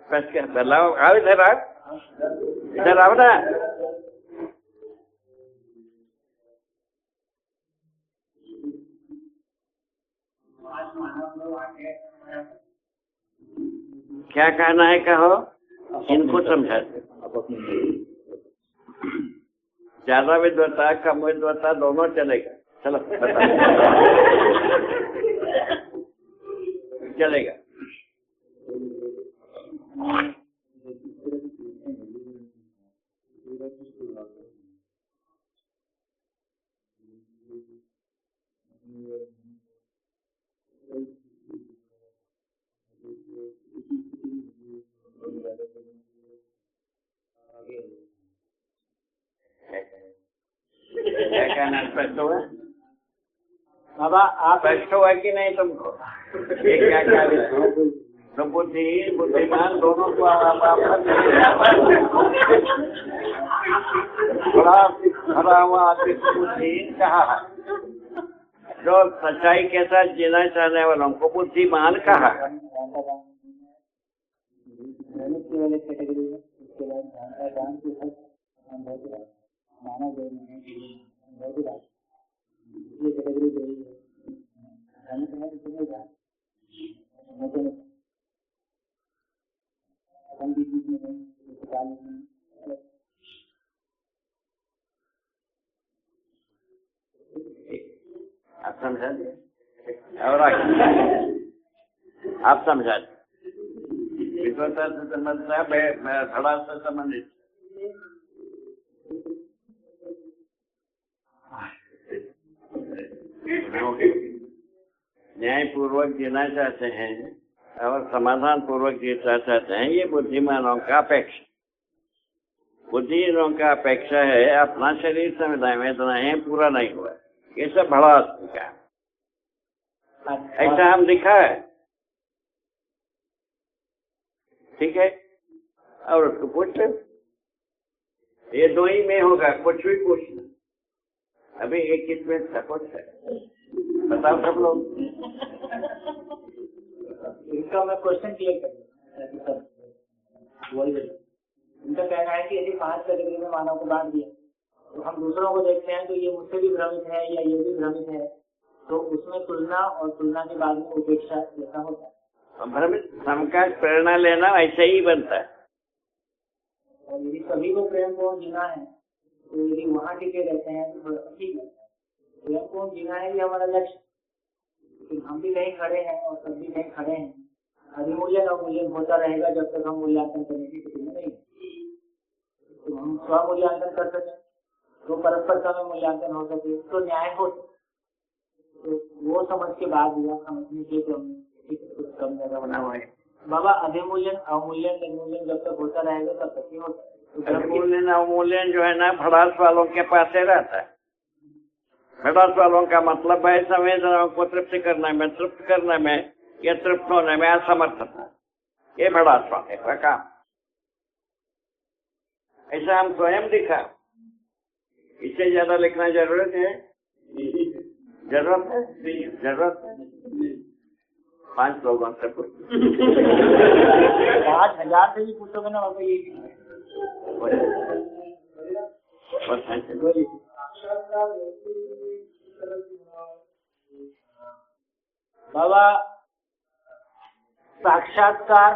Speaker 1: बस क्या बदलाव आओ इधर आओ, इधर आओ ना। क्या कहना है कहो, इनको समझा। ज्यादा विद्वता कम विद्वता दोनों चलेगा। चलो चलेगा। क्या कहना स्पष्ट हुआ?
Speaker 2: बाबा आप
Speaker 1: स्पष्ट हुआ कि नहीं तुमको? ये क्या कह रहे हो? तो बुद्धिहीन बुद्धिमान दोनों को खड़ा हुआ आदमी को बुद्धिहीन कहा है, जो सच्चाई के साथ जीना चाहने वालों को बुद्धिमान कहा है। आप समझा और आप समझा विद्वता से समझता है, खड़ा से संबंधित। न्याय पूर्वक जीना चाहते हैं और समाधान पूर्वक जीना चाहते हैं, ये बुद्धिमानों का अपेक्षा। बुद्धिहीनों का अपेक्षा है अपना शरीर समुदाय में इतना है पूरा नहीं हुआ, ये सब बड़ा का ऐसा हम दिखा है। ठीक है, और उसको पूछ लो, ये दो ही में होगा, कुछ भी पूछना। अभी एक किस में सपोर्ट है, बताओ सब लोग।
Speaker 2: इनका मैं क्वेश्चन क्लियर कर इनका कहना है कि यदि 5 कैटेगरी में मानव को बांट दिया तो हम दूसरों को देखते हैं तो ये मुझसे भी भ्रमित है या ये भी भ्रमित है, तो उसमें तुलना और तुलना के बाद में उपेक्षा जैसा होता है।
Speaker 1: भ्रमित सबका प्रेरणा लेना ऐसे ही बनता है।
Speaker 2: और यदि सभी को प्रेम को जीना है तो यदि वहाँ टिके रहते हैं तो ठीक है, प्रेम को जीना है ये हमारा लक्ष्य। लेकिन हम भी कहीं खड़े हैं और सब भी कहीं खड़े हैं, अधिमूल्यन अवमूल्यन होता रहेगा जब तक हम मूल्यांकन करने की स्थिति में नहीं। तो हम स्व मूल्यांकन कर सकें तो परस्परता में मूल्यांकन हो सके तो न्याय हो सके, तो वो समझ के बाद भी आप समझने के कुछ कम ज्यादा बना हुआ है। बाबा अधिमूल्यन अवमूल्यन निर्मूल्यन जब तक होता रहेगा तब तक ही होता है।
Speaker 1: अधिमूल्यन अवमूल्यन जो है ना भड़ास वालों के पास ही रहता है। भड़ास वालों का मतलब है संवेदनाओं को तृप्त करने में, तृप्त करने में या तृप्त होने में असमर्थता, ये भड़ास वाले का काम। ऐसा हम स्वयं दिखा, इससे ज्यादा लिखना जरूरत है? जरूरत है? जरूरत है? 5 लोगों से
Speaker 2: 5000 से भी पूछोगे ना बाबा ये बाबा साक्षात्कार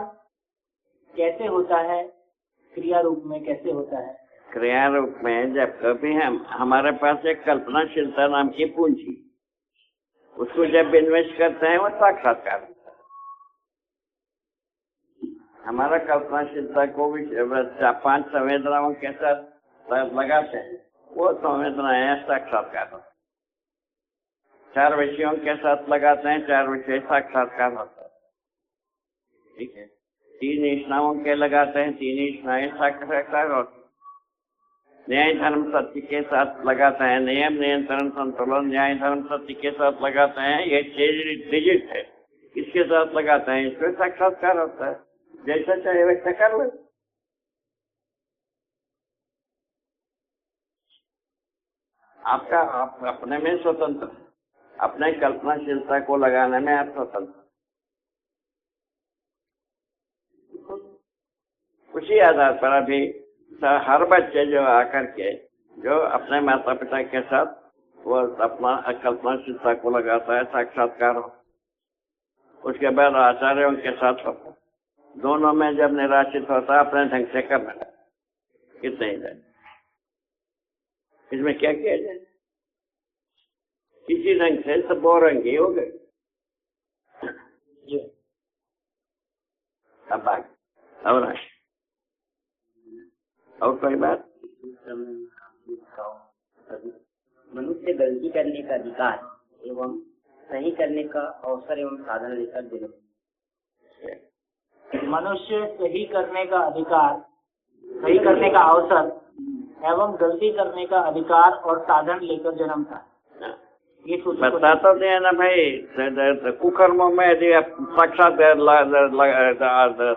Speaker 2: कैसे होता है, क्रिया रूप में कैसे होता है?
Speaker 1: क्रिया रूप में जब कभी हमारे पास एक कल्पनाशीलता नाम की पूंजी, उसको जब इन्वेस्ट करते हैं वो साक्षात्कार। हमारा कल्पनाशीलता को भी 5 संवेदनाओं के साथ लगाते हैं, वो संवेदनाएं साक्षात्कार। 4 विषयों के साथ लगाते हैं, 4 विषय साक्षात्कार होता है। ठीक है, 3 इच्छाओं के लगाते हैं, 3 इच्छाएं साक्षात्कार होती है। न्याय धर्म सत्य के साथ लगाते हैं, नियम नियंत्रण संतुलन न्याय धर्म सत्य के साथ लगाते हैं, ये 6 डिजिट है, इसके साथ लगाते हैं, इसमें साक्षात्कार होता है। जैसा चाहे वैसा कर लो। आपका आप अपने में स्वतंत्र, अपने कल्पनाशीलता को लगाने में आप स्वतंत्र। उसी आधार पर अभी हर बच्चे जो आकर के जो अपने माता पिता के साथ वो अपना कल्पनाशीलता को लगाता है, साक्षात्कार हो, उसके बाद आचार्यों के साथ होता, दोनों में जब निराशित होता है अपने ढंग से करना, कितने ही जाए, इसमें क्या किया जाए? किसी ढंग से सब बोरंगी हो गए। अब आगे और कोई बात?
Speaker 6: मनुष्य गलती करने का अधिकार एवं सही करने का अवसर एवं साधन लेकर जन्म।
Speaker 2: मनुष्य सही करने का अधिकार, सही करने का अवसर एवं गलती करने का अधिकार और साधन लेकर जन्मता है। ये
Speaker 1: बता तो दिया ना भाई, कुकर्मों में यदि साक्षात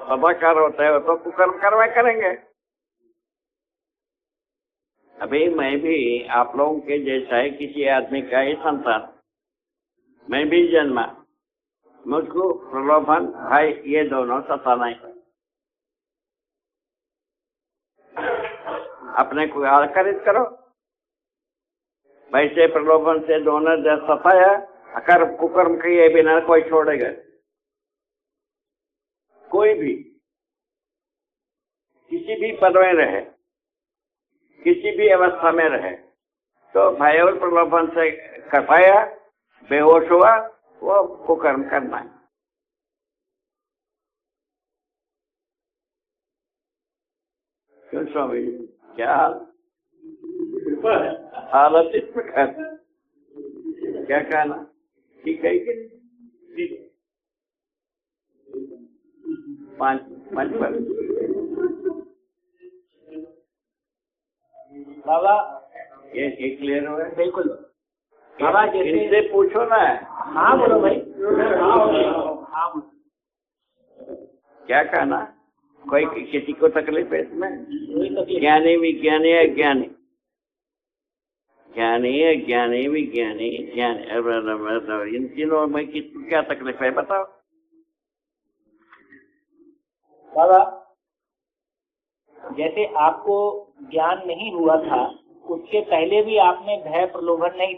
Speaker 1: सदाकार होते हैं तो कुकर्म करवा करेंगे। अभी मैं भी आप लोगों के जैसा है किसी आदमी का ही संतान, मैं भी जन्मा, मुझको प्रलोभन भाई ये दोनों सताना ही अपने को आकर्षित करो, वैसे प्रलोभन से दोनों जब सताया अकर कुकर्म किए बिना कोई छोड़ेगा, कोई भी किसी भी पद में रहे, किसी भी अवस्था में रहे, तो भय और प्रलोभन से कटाया, बेहोश हुआ, वो कुकर्म करना है। क्यों स्वामी जी, क्या हालत इस प्रकार, क्या कहना ठीक है कि नहीं? पांच पर
Speaker 2: बाबा
Speaker 1: ये क्लियर हो गया?
Speaker 2: बिल्कुल बाबा, जैसे
Speaker 1: इनसे पूछो ना।
Speaker 2: हाँ बोलो भाई। हाँ
Speaker 1: क्या कहना? कोई किसी को तकलीफ है इसमें?
Speaker 2: तकलीफ।
Speaker 1: ज्ञानी विज्ञानी अज्ञानी, ज्ञानी अज्ञानी विज्ञानी ज्ञानी, इन तीनों में क्या तकलीफ है बताओ?
Speaker 2: बाबा जैसे आपको ज्ञान नहीं हुआ था, उसके पहले भी आपने भय प्रलोभन नहीं,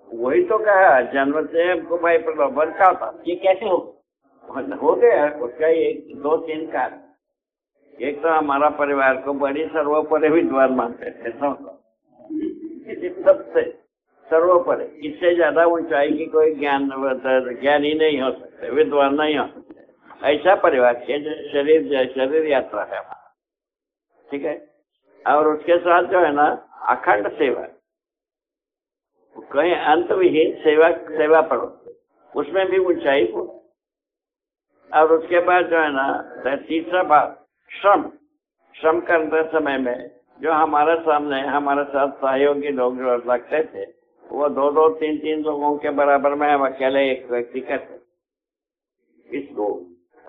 Speaker 1: वही तो कहा, जन्म से हमको भय प्रलोभन का था।
Speaker 2: ये कैसे हो
Speaker 1: गया? उसका एक दो तीन कारण। एक तो हमारा परिवार को बड़ी सर्वोपरि विद्वान मानते थे, सबसे सर्वोपरि, इससे ज्यादा ऊंचाई की कोई ज्ञानी नहीं हो सकते, विद्वान नहीं हो सकते, ऐसा परिवार के शरीर यात्रा है हमारा, ठीक है। और उसके साथ जो है ना अखंड सेवा, कहीं अंत विहीन सेवा पढ़ो, उसमें भी ऊंचाई को। और उसके बाद जो है ना तीसरा भाग श्रम करते समय में जो हमारे सामने हमारे साथ सहयोगी लोग जो लगते थे, वो दो तीन लोगों के बराबर में हम अकेले एक व्यक्ति करते। इसको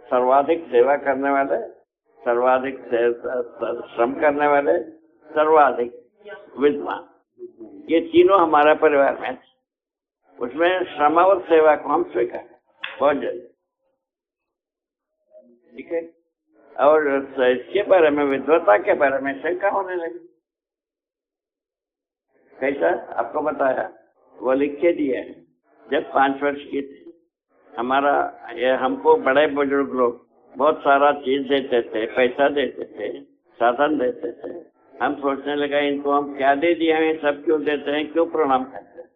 Speaker 1: सर्वाधिक सेवा करने वाले, सर्वाधिक श्रम करने वाले, सर्वाधिक विद्वान, ये तीनों हमारा परिवार में, उसमें श्रम और सेवा को हम स्वीकार बहुत जल्दी, ठीक है। और इसके बारे में, विद्वता के बारे में शंका होने लगी। कैसा? आपको बताया, वो लिख के दिया है। जब 5 वर्ष की थी, हमको बड़े बुजुर्ग लोग बहुत सारा चीज देते थे, पैसा देते थे, साधन देते थे। हम सोचने लगा इनको हम क्या दे दिया है, सब क्यों देते हैं, क्यों प्रणाम करते हैं,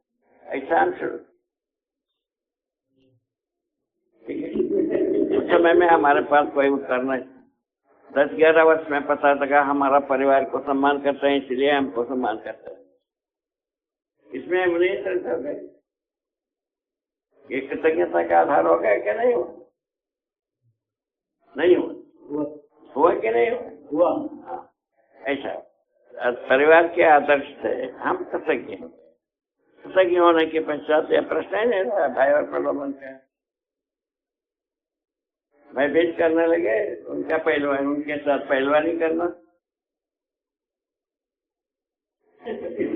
Speaker 1: ऐसा हम शुरू। ठीक है, उस समय में हमारे पास कोई उत्तर नहीं। 10-11 वर्ष में पता लगा हमारा परिवार को सम्मान करते हैं, इसलिए हमको सम्मान करते हैं। इसमें हम नहीं चलते हो गए, ये कृतज्ञता का आधार हो गया कि नहीं हुआ? नहीं हुआ कि नहीं हुआ? ऐसा परिवार के आदर्श से हम कृतज्ञ होने के पश्चात यह प्रश्न ही नहीं रहा भाई और प्रलोभन का। भयभीत करने लगे, उनका पहलवान, उनके साथ पहलवानी करना,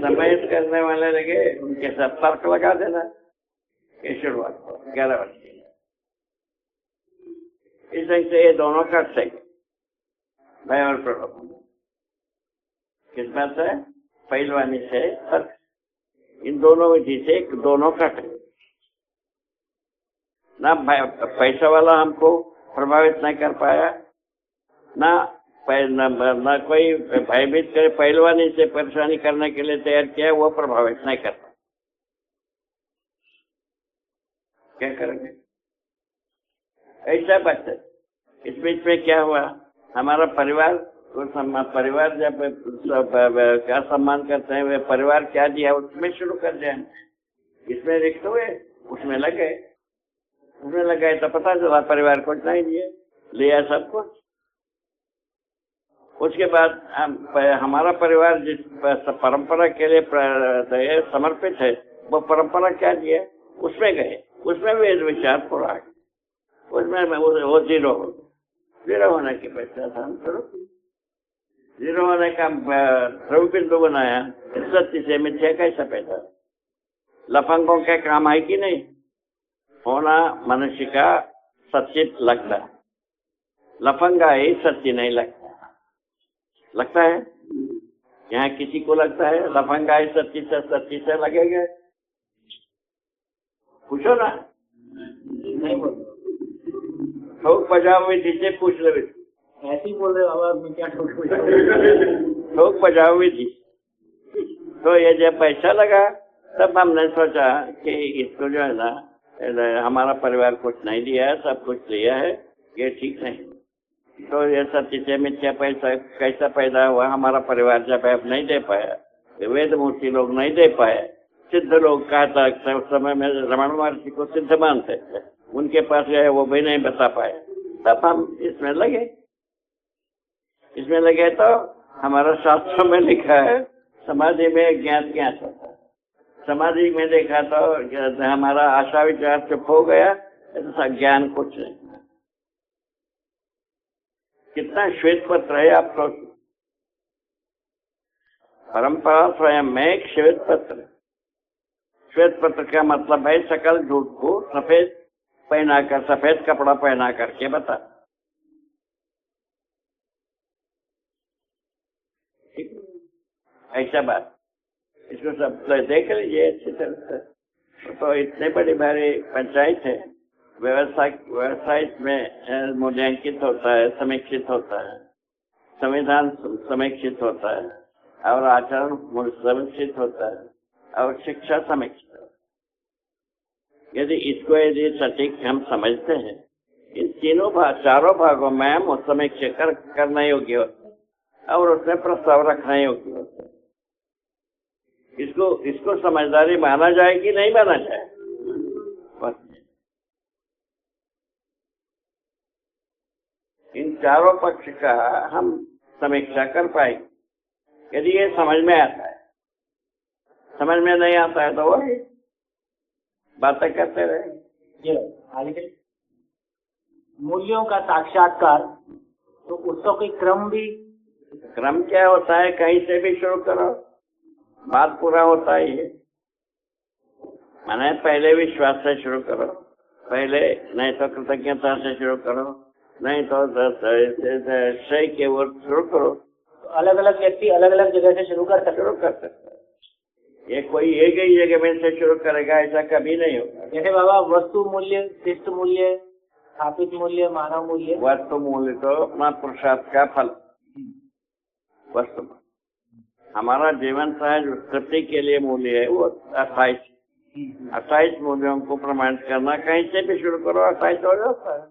Speaker 1: समाहित करने वाले लगे उनके साथ तर्क लगा देना ये शुरुआत हो 11 वर्ष की। इस ढंग से ये दोनों कर सके भय और प्रलोभन। किस बात है? पहलवानी से तर्क, इन दोनों विधि से दोनों कट ना। पैसा वाला हमको प्रभावित नहीं कर पाया, ना कोई भयभीत करे पहलवानी से परेशानी करने के लिए तैयार किया, वो प्रभावित नहीं कर पाया। क्या करेंगे? ऐसा बात है। इस बीच में क्या हुआ, हमारा परिवार परिवार जब क्या सम्मान करते हैं, वे परिवार क्या दिया उसमें शुरू कर दिया। इसमें रिक्त हुए, उसमें लगे तो पता चला परिवार कुछ नहीं दिए, लिया सब कुछ। उसके बाद हमारा परिवार जिस परंपरा के लिए समर्पित है, वो परंपरा क्या दिया उसमें गए, उसमें वेद विचार पूरा, उसमें वो जीरो होने की पश्चात हम जीरो होने का ध्रुव बिंदु बनाया। सत्य से मिथ्या कैसा पैदा? लफंगों के काम है कि नहीं? होना मनुष्य का सत्य लगता है, लफंगा ही सत्य नहीं लगता है। यहाँ किसी को लगता है लफंगा ही सत्य से लगेगा? पूछो ना, नहीं बोल ठोक बजाओ विधि से पूछ लो।
Speaker 2: ऐसे ही बोल रहे बाबा, मैं क्या
Speaker 1: ठोक बजाओ विधि। तो ये जब पैसा लगा तब हमने सोचा कि इसको जो है ना, हमारा परिवार कुछ नहीं दिया है, सब कुछ लिया है, ये ठीक नहीं। तो ये सत्य से मिथ्या पैसा कैसा पैदा हुआ? हमारा परिवार जब आप नहीं दे पाया, वेद मूर्ति लोग नहीं दे पाए, सिद्ध लोग कहता उस समय में रमण महर्षि को सिद्ध मानते थे, उनके पास गए वो भी नहीं बता पाए, तब हम इसमें लगे तो हमारा शास्त्रों में लिखा है समाधि में ज्ञान होता है। समाधि में देखा तो हमारा आशा विचार चुप हो गया, ऐसा ज्ञान कुछ नहीं। कितना श्वेत पत्र है आप सोच, परंपरा स्वयं में एक श्वेत पत्र। श्वेत पत्र का मतलब है सकल झूठ को सफेद पहनाकर, सफेद कपड़ा पहना करके बता। ऐसा बात, इसको सब देख लीजिए अच्छी तरह से। तो इतने बड़ी भारी पंचायत है, व्यवसाय में मूल्यांकित होता है, समीक्षित होता है, संविधान समीक्षित होता है, और आचरण समीक्षित होता है, और शिक्षा समीक्षित होता है। यदि सटीक हम समझते हैं, इन चारों भागों में हम उस समीक्षा करने योग्य होते हैं और उसमें प्रस्ताव रखने योग्य होते हैं। इसको समझदारी माना जाए कि नहीं माना जाए? बस इन चारों पक्ष का हम समीक्षा कर पाएंगे यदि ये समझ में आता है। समझ में नहीं आता है तो वही बातें करते रहेंगे।
Speaker 2: आगे मूल्यों का साक्षात्कार, तो उसका कोई क्रम
Speaker 1: क्या होता है? कहीं से भी शुरू करो, बात पूरा होता ही है। माने पहले विश्वास से शुरू करो, पहले नहीं तो कृतज्ञता से शुरू करो, नहीं तो सही के ओर शुरू करो।
Speaker 2: तो अलग अलग व्यक्ति अलग अलग जगह से शुरू कर सकते हैं।
Speaker 1: ये कोई एक ही जगह में से शुरू करेगा ऐसा कभी नहीं होगा।
Speaker 2: जैसे बाबा वस्तु मूल्य, शिष्ट मूल्य, स्थापित मूल्य, मानव मूल्य।
Speaker 1: वस्तु मूल्य तो अपना पुरुषार्थ का फल। वस्तु हमारा जीवन सहज उत्पत्ति के लिए मूल्य है वो 28 मूल्यों को प्रमाणित करना। कहीं से भी शुरू करो 28 हो जाता है।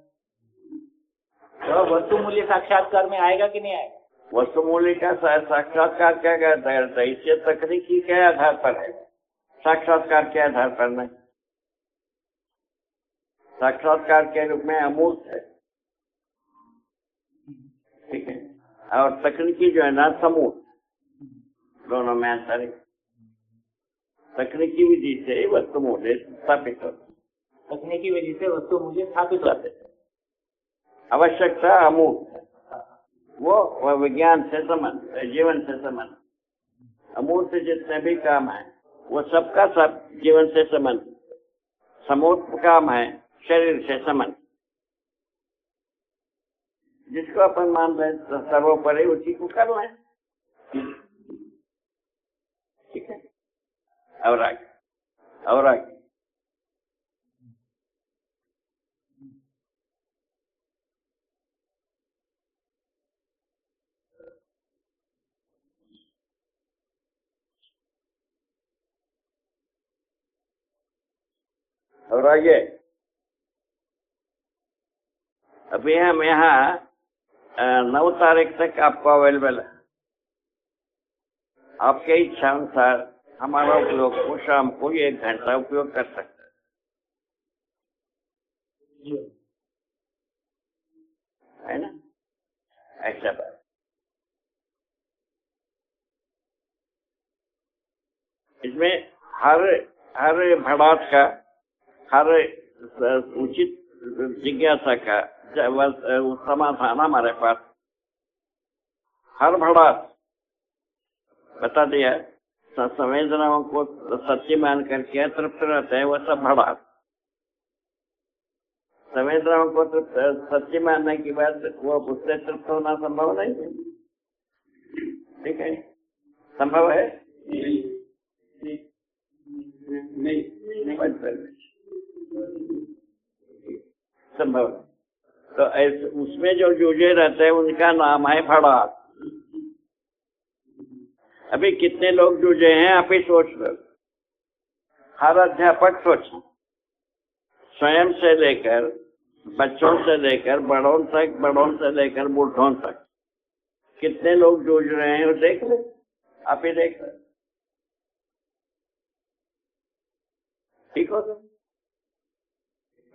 Speaker 2: तो वस्तु मूल्य साक्षात्कार में आएगा कि नहीं आएगा?
Speaker 1: वस्तु मूल्य का साक्षात्कार क्या कहता है? इससे तकनीकी के आधार पर है, साक्षात्कार के आधार पर नहीं। साक्षात्कार के रूप में अमूर्त है, ठीक है, और तकनीकी जो है ना समूर्त, दोनों में अंतर है। तकनीकी विधि से वस्तु मूल्य स्थापित होता है।
Speaker 2: तकनीकी विधि से वस्तु मूल्य स्थापित होते हैं।
Speaker 1: आवश्यकता अमूर्त है, वो विज्ञान से संबंध है, जीवन से संबंध। अमूर्त जितने भी काम है वो सबका सब जीवन से संबंध, समूर्त काम है शरीर से संबंध। जिसको अपन मान रहे सर्वोपरि उसी को कर रहे हैं। ठीक है, और आगे और आगे। और आगे अभी हम यहाँ 9 तारीख तक आपको अवेलेबल है। आपके इच्छा अनुसार हमारा उपयोग को शाम को 1 घंटा उपयोग कर सकते है ना, ऐसा बात। इसमें हर भड़ास का, हर उचित जिज्ञासा का समाधान हमारे पास। हर भड़ास बता दिया, संवेदनाओं को सच्ची मान करके तृप्त रहते हैं, वो सब भड़ास। संवेदनाओं को सच्ची मानने की बात, वो उससे तृप्त होना संभव नहीं है। ठीक है, संभव है नहीं संभव। तो उसमें जो जूझे रहते हैं उनका नाम है भड़ास। अभी कितने लोग जूझे हैं आप ही सोच लो। हर अध्यापक सोचे, स्वयं से लेकर बच्चों से लेकर बड़ों तक, बड़ों से लेकर बूढ़ों तक कितने लोग जूझ रहे हैं वो देख ले, आप ही देख ले। ठीक हो, तो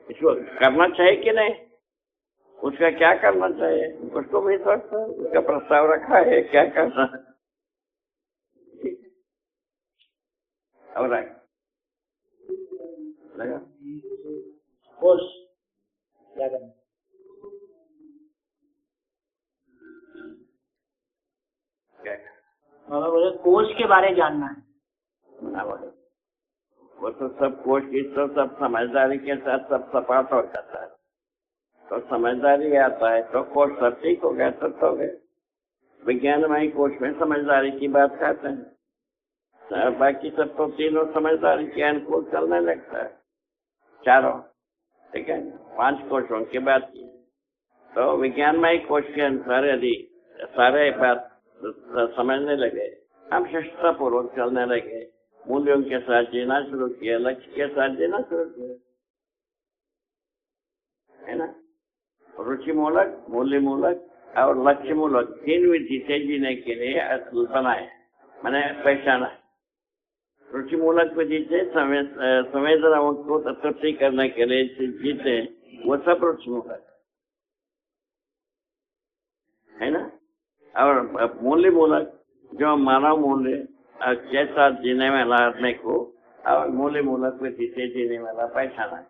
Speaker 1: इसको करना चाहिए कि नहीं, उसका क्या करना चाहिए, उसको भी सोचता, उसका प्रस्ताव रखा है क्या करना है। और लगा
Speaker 2: कोश क्या करना, बाबा बोले कोश के बारे जानना है।
Speaker 1: वो तो सब कोश की तो सब समझदारी के साथ सब सपाट हो जाता है। तो समझदारी आता है तो कोश सब ठीक हो गया, सब हो गए। विज्ञानमय कोश में समझदारी की बात करते हैं, बाकी सब तो तीनों समझदारी के अनुकूल चलने लगता है, चारों। ठीक है, 5 कोशों की बात की। तो विज्ञानमय कोश के अनुसार यदि सारे बात समझने लगे, हम शिष्टता पूर्वक चलने लगे, मूल्यों के साथ जीना शुरू किया, लक्ष्य के साथ जीना शुरू किया, है ना। रुचि मूलक, मूल्य मूलक और लक्ष्य मूलक 3 विधि से जीने के लिए बनाए, मैंने पहचाना। रुचि मूलक विधि से संवेदनाओं को तृप्ति करने के लिए जीते, वो सब रुचि मूलक है ना। और मूल्य मूलक जो मानव मूल्य के साथ जीने वाला आदमी को, और मूल्य मूलक विधि से जीने वाला पहचाना है।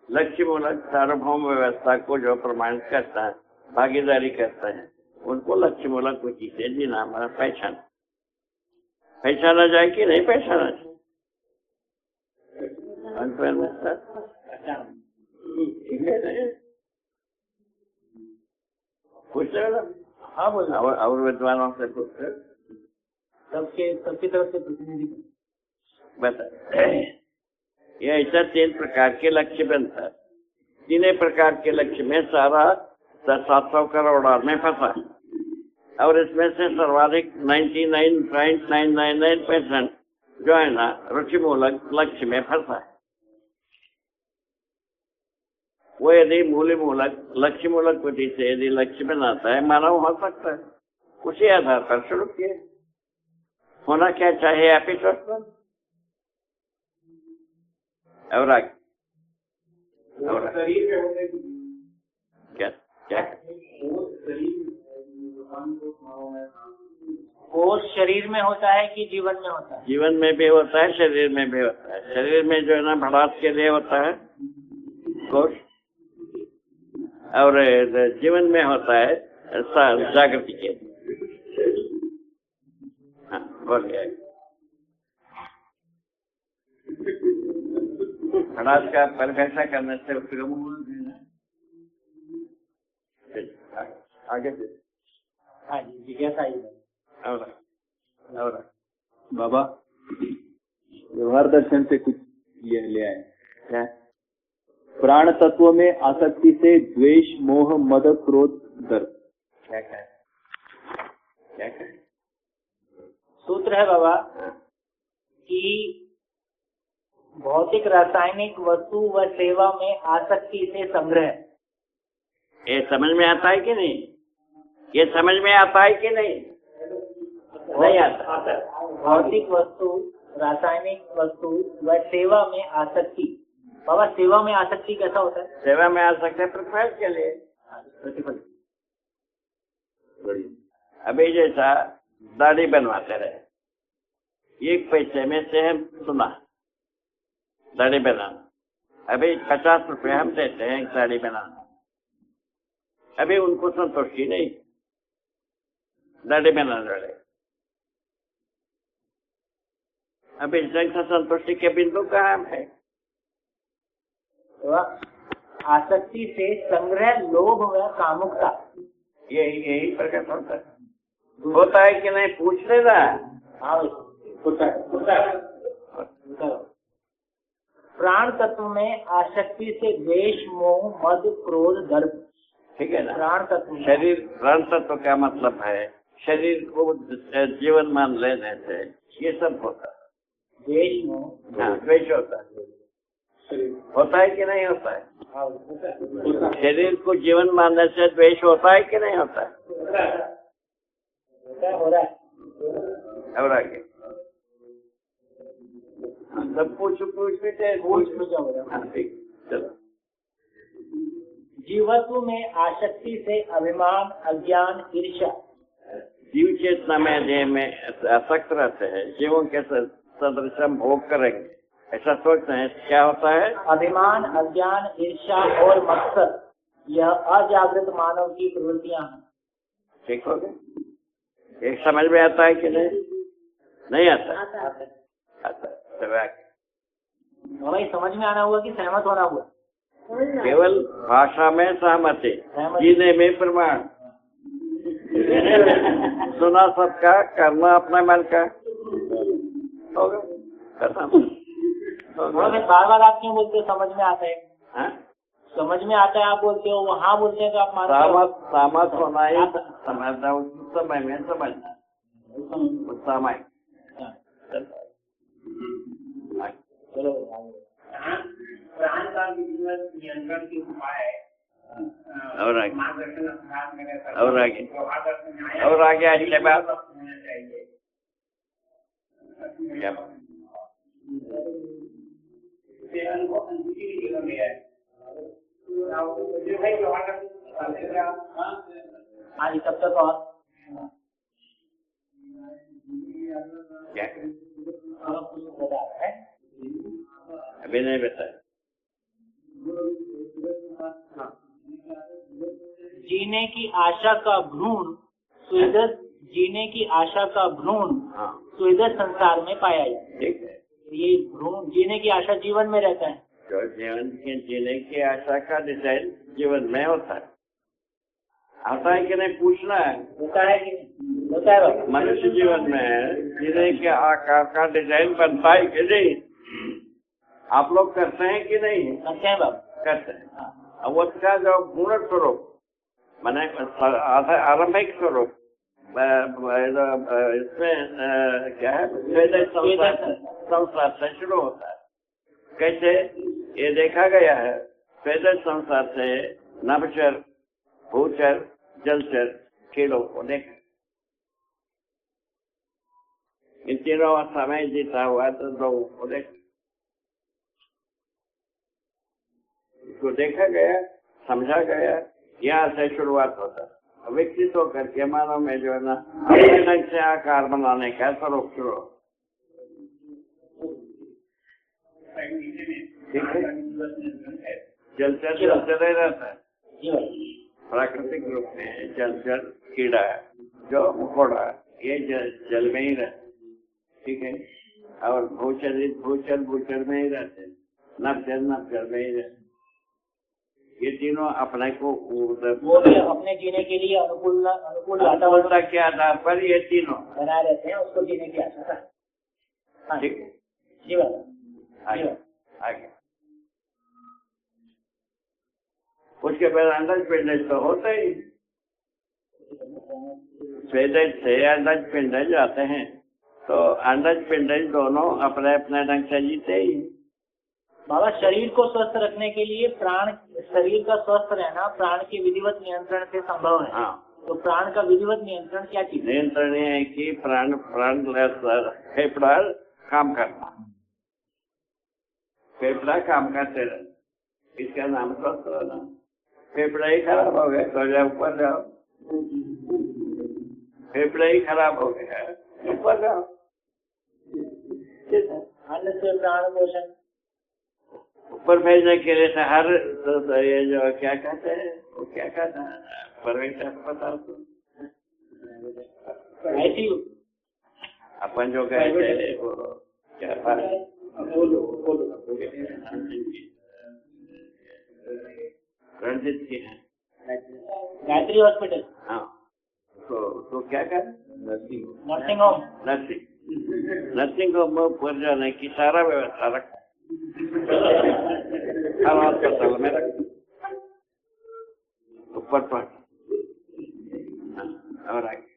Speaker 1: लक्ष्य मूलक सार्वभौम व्यवस्था को जो प्रमाणित करता है, भागीदारी करता है, उनको लक्ष्य मूलक विधि से जीना हमारा पहचाना जाए कि नहीं पहचाना जाए। पूछते हो ना, हाँ बोलना, और विद्वानों से पूछते,
Speaker 2: सबकी तरफ से प्रतिनिधि
Speaker 1: बता। ये ऐसा 3 प्रकार के लक्ष्य बनता है। 3 प्रकार के लक्ष्य में सारा 700 करोड़ आदमी फंसा है, और इसमें से सर्वाधिक 99.999% जो है ना रुचि मूलक लक्ष्य में फंसा है। वो यदि मूल्य मूलक लक्ष्य मूलक विधि से यदि लक्ष्य बनाता है, मानव हो सकता है। उसी आधार पर शुरू किए, होना क्या चाहिए आप ही सोचना। और आगे क्या क्या
Speaker 2: कोश शरीर में होता है कि जीवन में होता है?
Speaker 1: जीवन में भी होता है, शरीर में भी होता है। शरीर में जो है ना भड़ास के लिए होता है कोश, और जीवन में होता है जागृति के। हाँ, बोलिए। खड़ास का परिभाषा करने से आगे
Speaker 2: हाँ जी, जिज्ञासा ही है।
Speaker 1: और
Speaker 7: बाबा व्यवहार दर्शन से कुछ ये ले आए
Speaker 1: क्या
Speaker 7: प्राण तत्व में आसक्ति से द्वेष, मोह, मद, क्रोध, दर्द।
Speaker 1: क्या कहे क्या कहे?
Speaker 2: सूत्र है बाबा कि भौतिक रासायनिक वस्तु व सेवा में आसक्ति से संग्रह।
Speaker 1: ये समझ में आता है कि नहीं? ये समझ में आता है कि नहीं? नहीं आता।
Speaker 2: भौतिक वस्तु, रासायनिक वस्तु व सेवा में आसक्ति। बाबा सेवा में आसक्ति कैसा होता है?
Speaker 1: सेवा में आ सकते हैं प्रतिफल के लिए।
Speaker 2: प्रतिफल।
Speaker 1: अभी जैसा दाढ़ी बनवाते रहे, 1 पैसे में से हम सुना दाढ़ी बनाना, अभी 50 रुपए हम देते हैं दाढ़ी बनाना। अभी उनको संतुष्टि नहीं दाढ़ी बनाने वाले। अभी संख्या संतुष्टि के बिंदु कहाँ है?
Speaker 2: आसक्ति से संग्रह, लोभ व कामुकता।
Speaker 1: यही प्रकट होता है कि नहीं? पूछ लेना।
Speaker 2: हाँ होता है। प्राण तत्व में आसक्ति से द्वेष, मोह, मद, क्रोध, दर्प।
Speaker 1: ठीक है ना?
Speaker 2: प्राण तत्व।
Speaker 1: शरीर प्राण तत्व का मतलब है शरीर को जीवन मान लेने से ये सब होता है।
Speaker 2: द्वेष, मोह।
Speaker 1: हाँ, द्वेष होता है। होता है कि नहीं होता है? शरीर को जीवन मानने से द्वेष होता है कि नहीं होता है?
Speaker 2: हो रहा है।
Speaker 1: और आगे सब पूछ ठीक। चलो।
Speaker 2: जीवत्व में आसक्ति से अभिमान, अज्ञान, ईर्ष्या।
Speaker 1: जीव चेतना में देह में आसक्त रहते हैं, जीवों के सदृश हम भोग करेंगे ऐसा सोचते हैं। क्या होता है?
Speaker 2: अभिमान, अज्ञान, ईर्ष्या और मकसद, यह अजागृत मानव की प्रवृत्तियां हैं।
Speaker 1: ठीक हो गए? एक समझ में आता है कि नहीं? नहीं आता? आता।
Speaker 2: भाई समझ में आना हुआ कि सहमत होना हुआ?
Speaker 1: केवल भाषा में सहमति, जीने में प्रमाण। सुना सबका, करना अपने मन का। होगा खत्म।
Speaker 2: बार बार आप क्यों बोलते हो समझ में आता है?
Speaker 1: हाँ?
Speaker 2: समझ में आता है आप बोलते हो, वहाँ बोलते हैं तो आप मानते हो।
Speaker 1: सहमत होना ही समझना, उस समय में समझना उस समय।
Speaker 2: चलो
Speaker 5: प्राण का नियंत्रण के उपाय
Speaker 1: और आगे
Speaker 5: मार्गदर्शन अभ्यास में
Speaker 1: और आगे और आगे अच्छे बात
Speaker 5: होना चाहिए।
Speaker 1: क्या
Speaker 5: अनुभूति जीवन में है जो है व्यवहार
Speaker 2: हाँ तब तक और
Speaker 1: क्या
Speaker 2: है
Speaker 1: अभी नहीं बताया।
Speaker 2: जीने की आशा का भ्रूण स्वेदस, जीने की आशा का भ्रूण
Speaker 1: हाँ
Speaker 2: स्वेदस संसार में पाया जाए।
Speaker 1: ठीक है।
Speaker 2: ये भ्रूण, जीने की आशा जीवन में रहता है।
Speaker 1: जो जीवन के जीने की आशा का डिजाइन जीवन में होता है। आता है कि नहीं पूछना है?
Speaker 2: होता है कि नहीं? होता है।
Speaker 1: मनुष्य जीवन में जीने के आकार का डिजाइन बनता है कि नहीं? आप लोग करते हैं कि नहीं?
Speaker 2: करते हैं बाबू,
Speaker 1: करते हैं। अब उसका जो पूर्ण स्वरूप माने आरंभिक स्वरूप इसमें क्या है? संसार से शुरू होता है। कैसे? ये देखा गया है स्वेदस संसार से नभचर, भूचर, जलचर कीड़ों को देखा। इन तीनों अवस्था में जीता हुआ तो दो को देखा, इसको देखा गया, समझा गया। यहाँ से शुरुआत होता है। विकसित होकर के मानव में जो है ना अपने ढंग से आकार बनाने का स्वरूप शुरू। ठीक है। जलचर जलचर रहता है प्राकृतिक रूप में। जलचर कीड़ा जो मकोड़ा ये जल में ही रहता है। ठीक है, और भूचरित भूचर भूचर में ही रहते हैं, नभचर नभचर में ही रहते। ये तीनों अपने को
Speaker 2: वो भी अपने जीने के लिए अनुकूल
Speaker 1: वातावरण के आधार पर ये तीनों
Speaker 2: बनाए रहते हैं, उसको जीने की आशा है। हाँ,
Speaker 1: ठीक है,
Speaker 2: जी बाबा,
Speaker 1: आगे उसके बाद अंडज पिंडज तो होता ही, स्वेदज से अंडज पिंडज आते हैं, तो अंडज पिंडज दोनों अपने अपने ढंग से जीते ही।
Speaker 2: बाबा, शरीर को स्वस्थ रखने के लिए शरीर का स्वस्थ रहना प्राण के विधिवत नियंत्रण से संभव है।
Speaker 1: हाँ,
Speaker 2: तो प्राण का विधिवत नियंत्रण क्या चीज?
Speaker 1: नियंत्रण ये है कि प्राण फेफड़ा काम करना, फेफड़ा काम करते रहे, इसका नाम स्वस्थ रहना। फेफड़ा ही खराब हो गया तो जाओ ऊपर जाओ, फेफड़ा ही खराब हो गया ऊपर जाओ।
Speaker 2: अन्न से प्राण पोषण
Speaker 1: ऊपर भेजने के लिए हर ये जो क्या कहते हैं, वो क्या कहते हैं, प्राइवेट अस्पताल को
Speaker 2: ICU,
Speaker 1: अपन जो गए थे वो क्या रणजीत की है,
Speaker 2: गायत्री हॉस्पिटल,
Speaker 1: हाँ, तो क्या कर
Speaker 2: नर्सिंग होम,
Speaker 1: नर्सिंग होम में ऊपर जाने की सारा व्यवस्था रखा, हर अस्पताल में रखा ऊपर पर। और आगे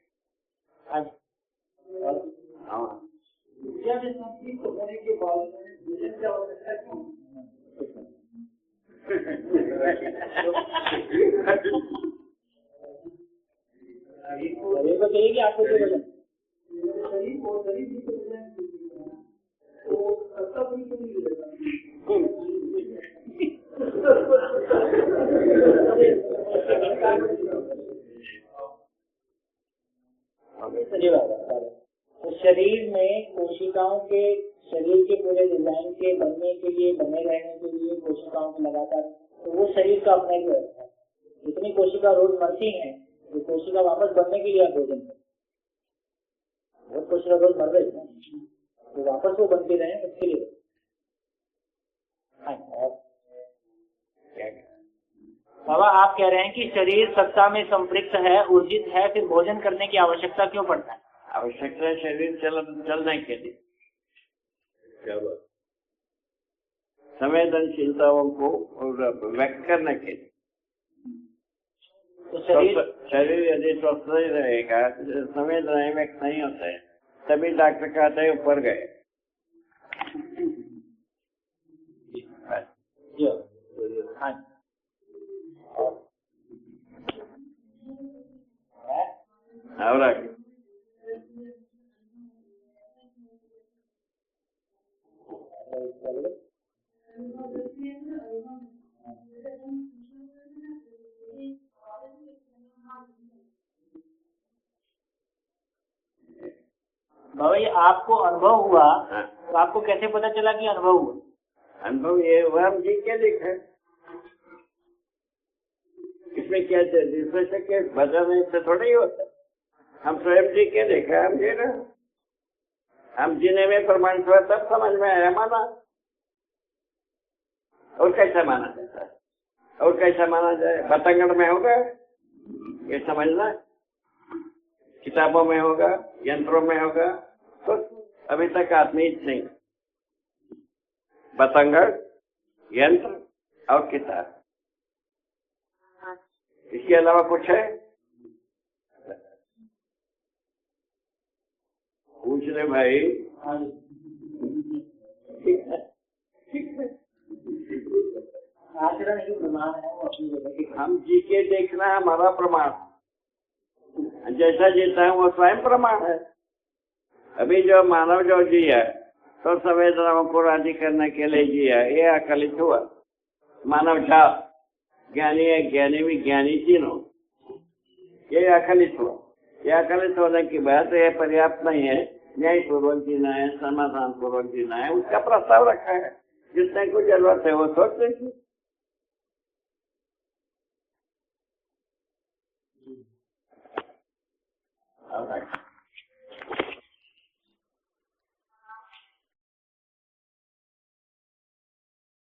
Speaker 2: शरीर को चाहिए कि आपको जो वजन तो शरीर में कोशिकाओं के शरीर के पूरे डिजाइन के बनने के लिए, बने रहने के लिए कोशिकाओं को लगातार, तो वो शरीर का अपना ही व्यवस्था है। जितनी कोशिका रोज मरती हैं, तो कोशिका वापस बनने के लिए आप भोजन करें, बहुत कोशिका रोज मर रही है, तो वापस वो बनते रहे उसके लिए। बाबा, आप कह रहे हैं कि शरीर सत्ता में संपृक्त है, ऊर्जित है, फिर भोजन करने की आवश्यकता क्यों पड़ता है?
Speaker 1: आवश्यकता है शरीर चलने के लिए, क्या बात, संवेदनशीलताओं को व्यक्त करने के लिए।
Speaker 2: तो
Speaker 1: शरीर यदि स्वस्थ नहीं रहेगा, संवेदनाएं व्यक्त नहीं होते, तभी डॉक्टर कहते हैं ऊपर गए। और आगे
Speaker 2: बाबा, ये आपको अनुभव हुआ, तो आपको कैसे पता चला कि अनुभव हुआ?
Speaker 1: अनुभव ये हुआ, हम जी के देखे, इसमें क्या दूसरे से क्या बदलने से थोड़ा ही होता, हम स्वयं जी के देखा, हम जी रहे, हम जीने में प्रमाण हुआ तब समझ में आया, माना। और कैसा माना जाता है, और कैसा माना जाए? बतंगड़ में होगा ये समझना, किताबों में होगा, यंत्रों में होगा, तो अभी तक आत्मीय नहीं। बतंगड़, यंत्र और किताब, इसके अलावा कुछ है? पूछ ले भाई।
Speaker 2: आचरण ही प्रमाण है, वो अपनी जगह।
Speaker 1: हम जी के देखना हमारा प्रमाण, जैसा जीता है वो स्वयं प्रमाण है। अभी जो मानव जो जिया तो संवेदनाओं को राजी करने के लिए जिया, ये आकलित हुआ। मानव था ज्ञानी है, ज्ञानी भी ज्ञानी तीनों, ये आकलित हुआ। ये आकलित होने की बात ये पर्याप्त नहीं है, न्याय पूर्वक जीना है, समाधान पूर्वक जीना है, उसका प्रस्ताव रखा है। जिसने को जरूरत है वो सोच लीजिए।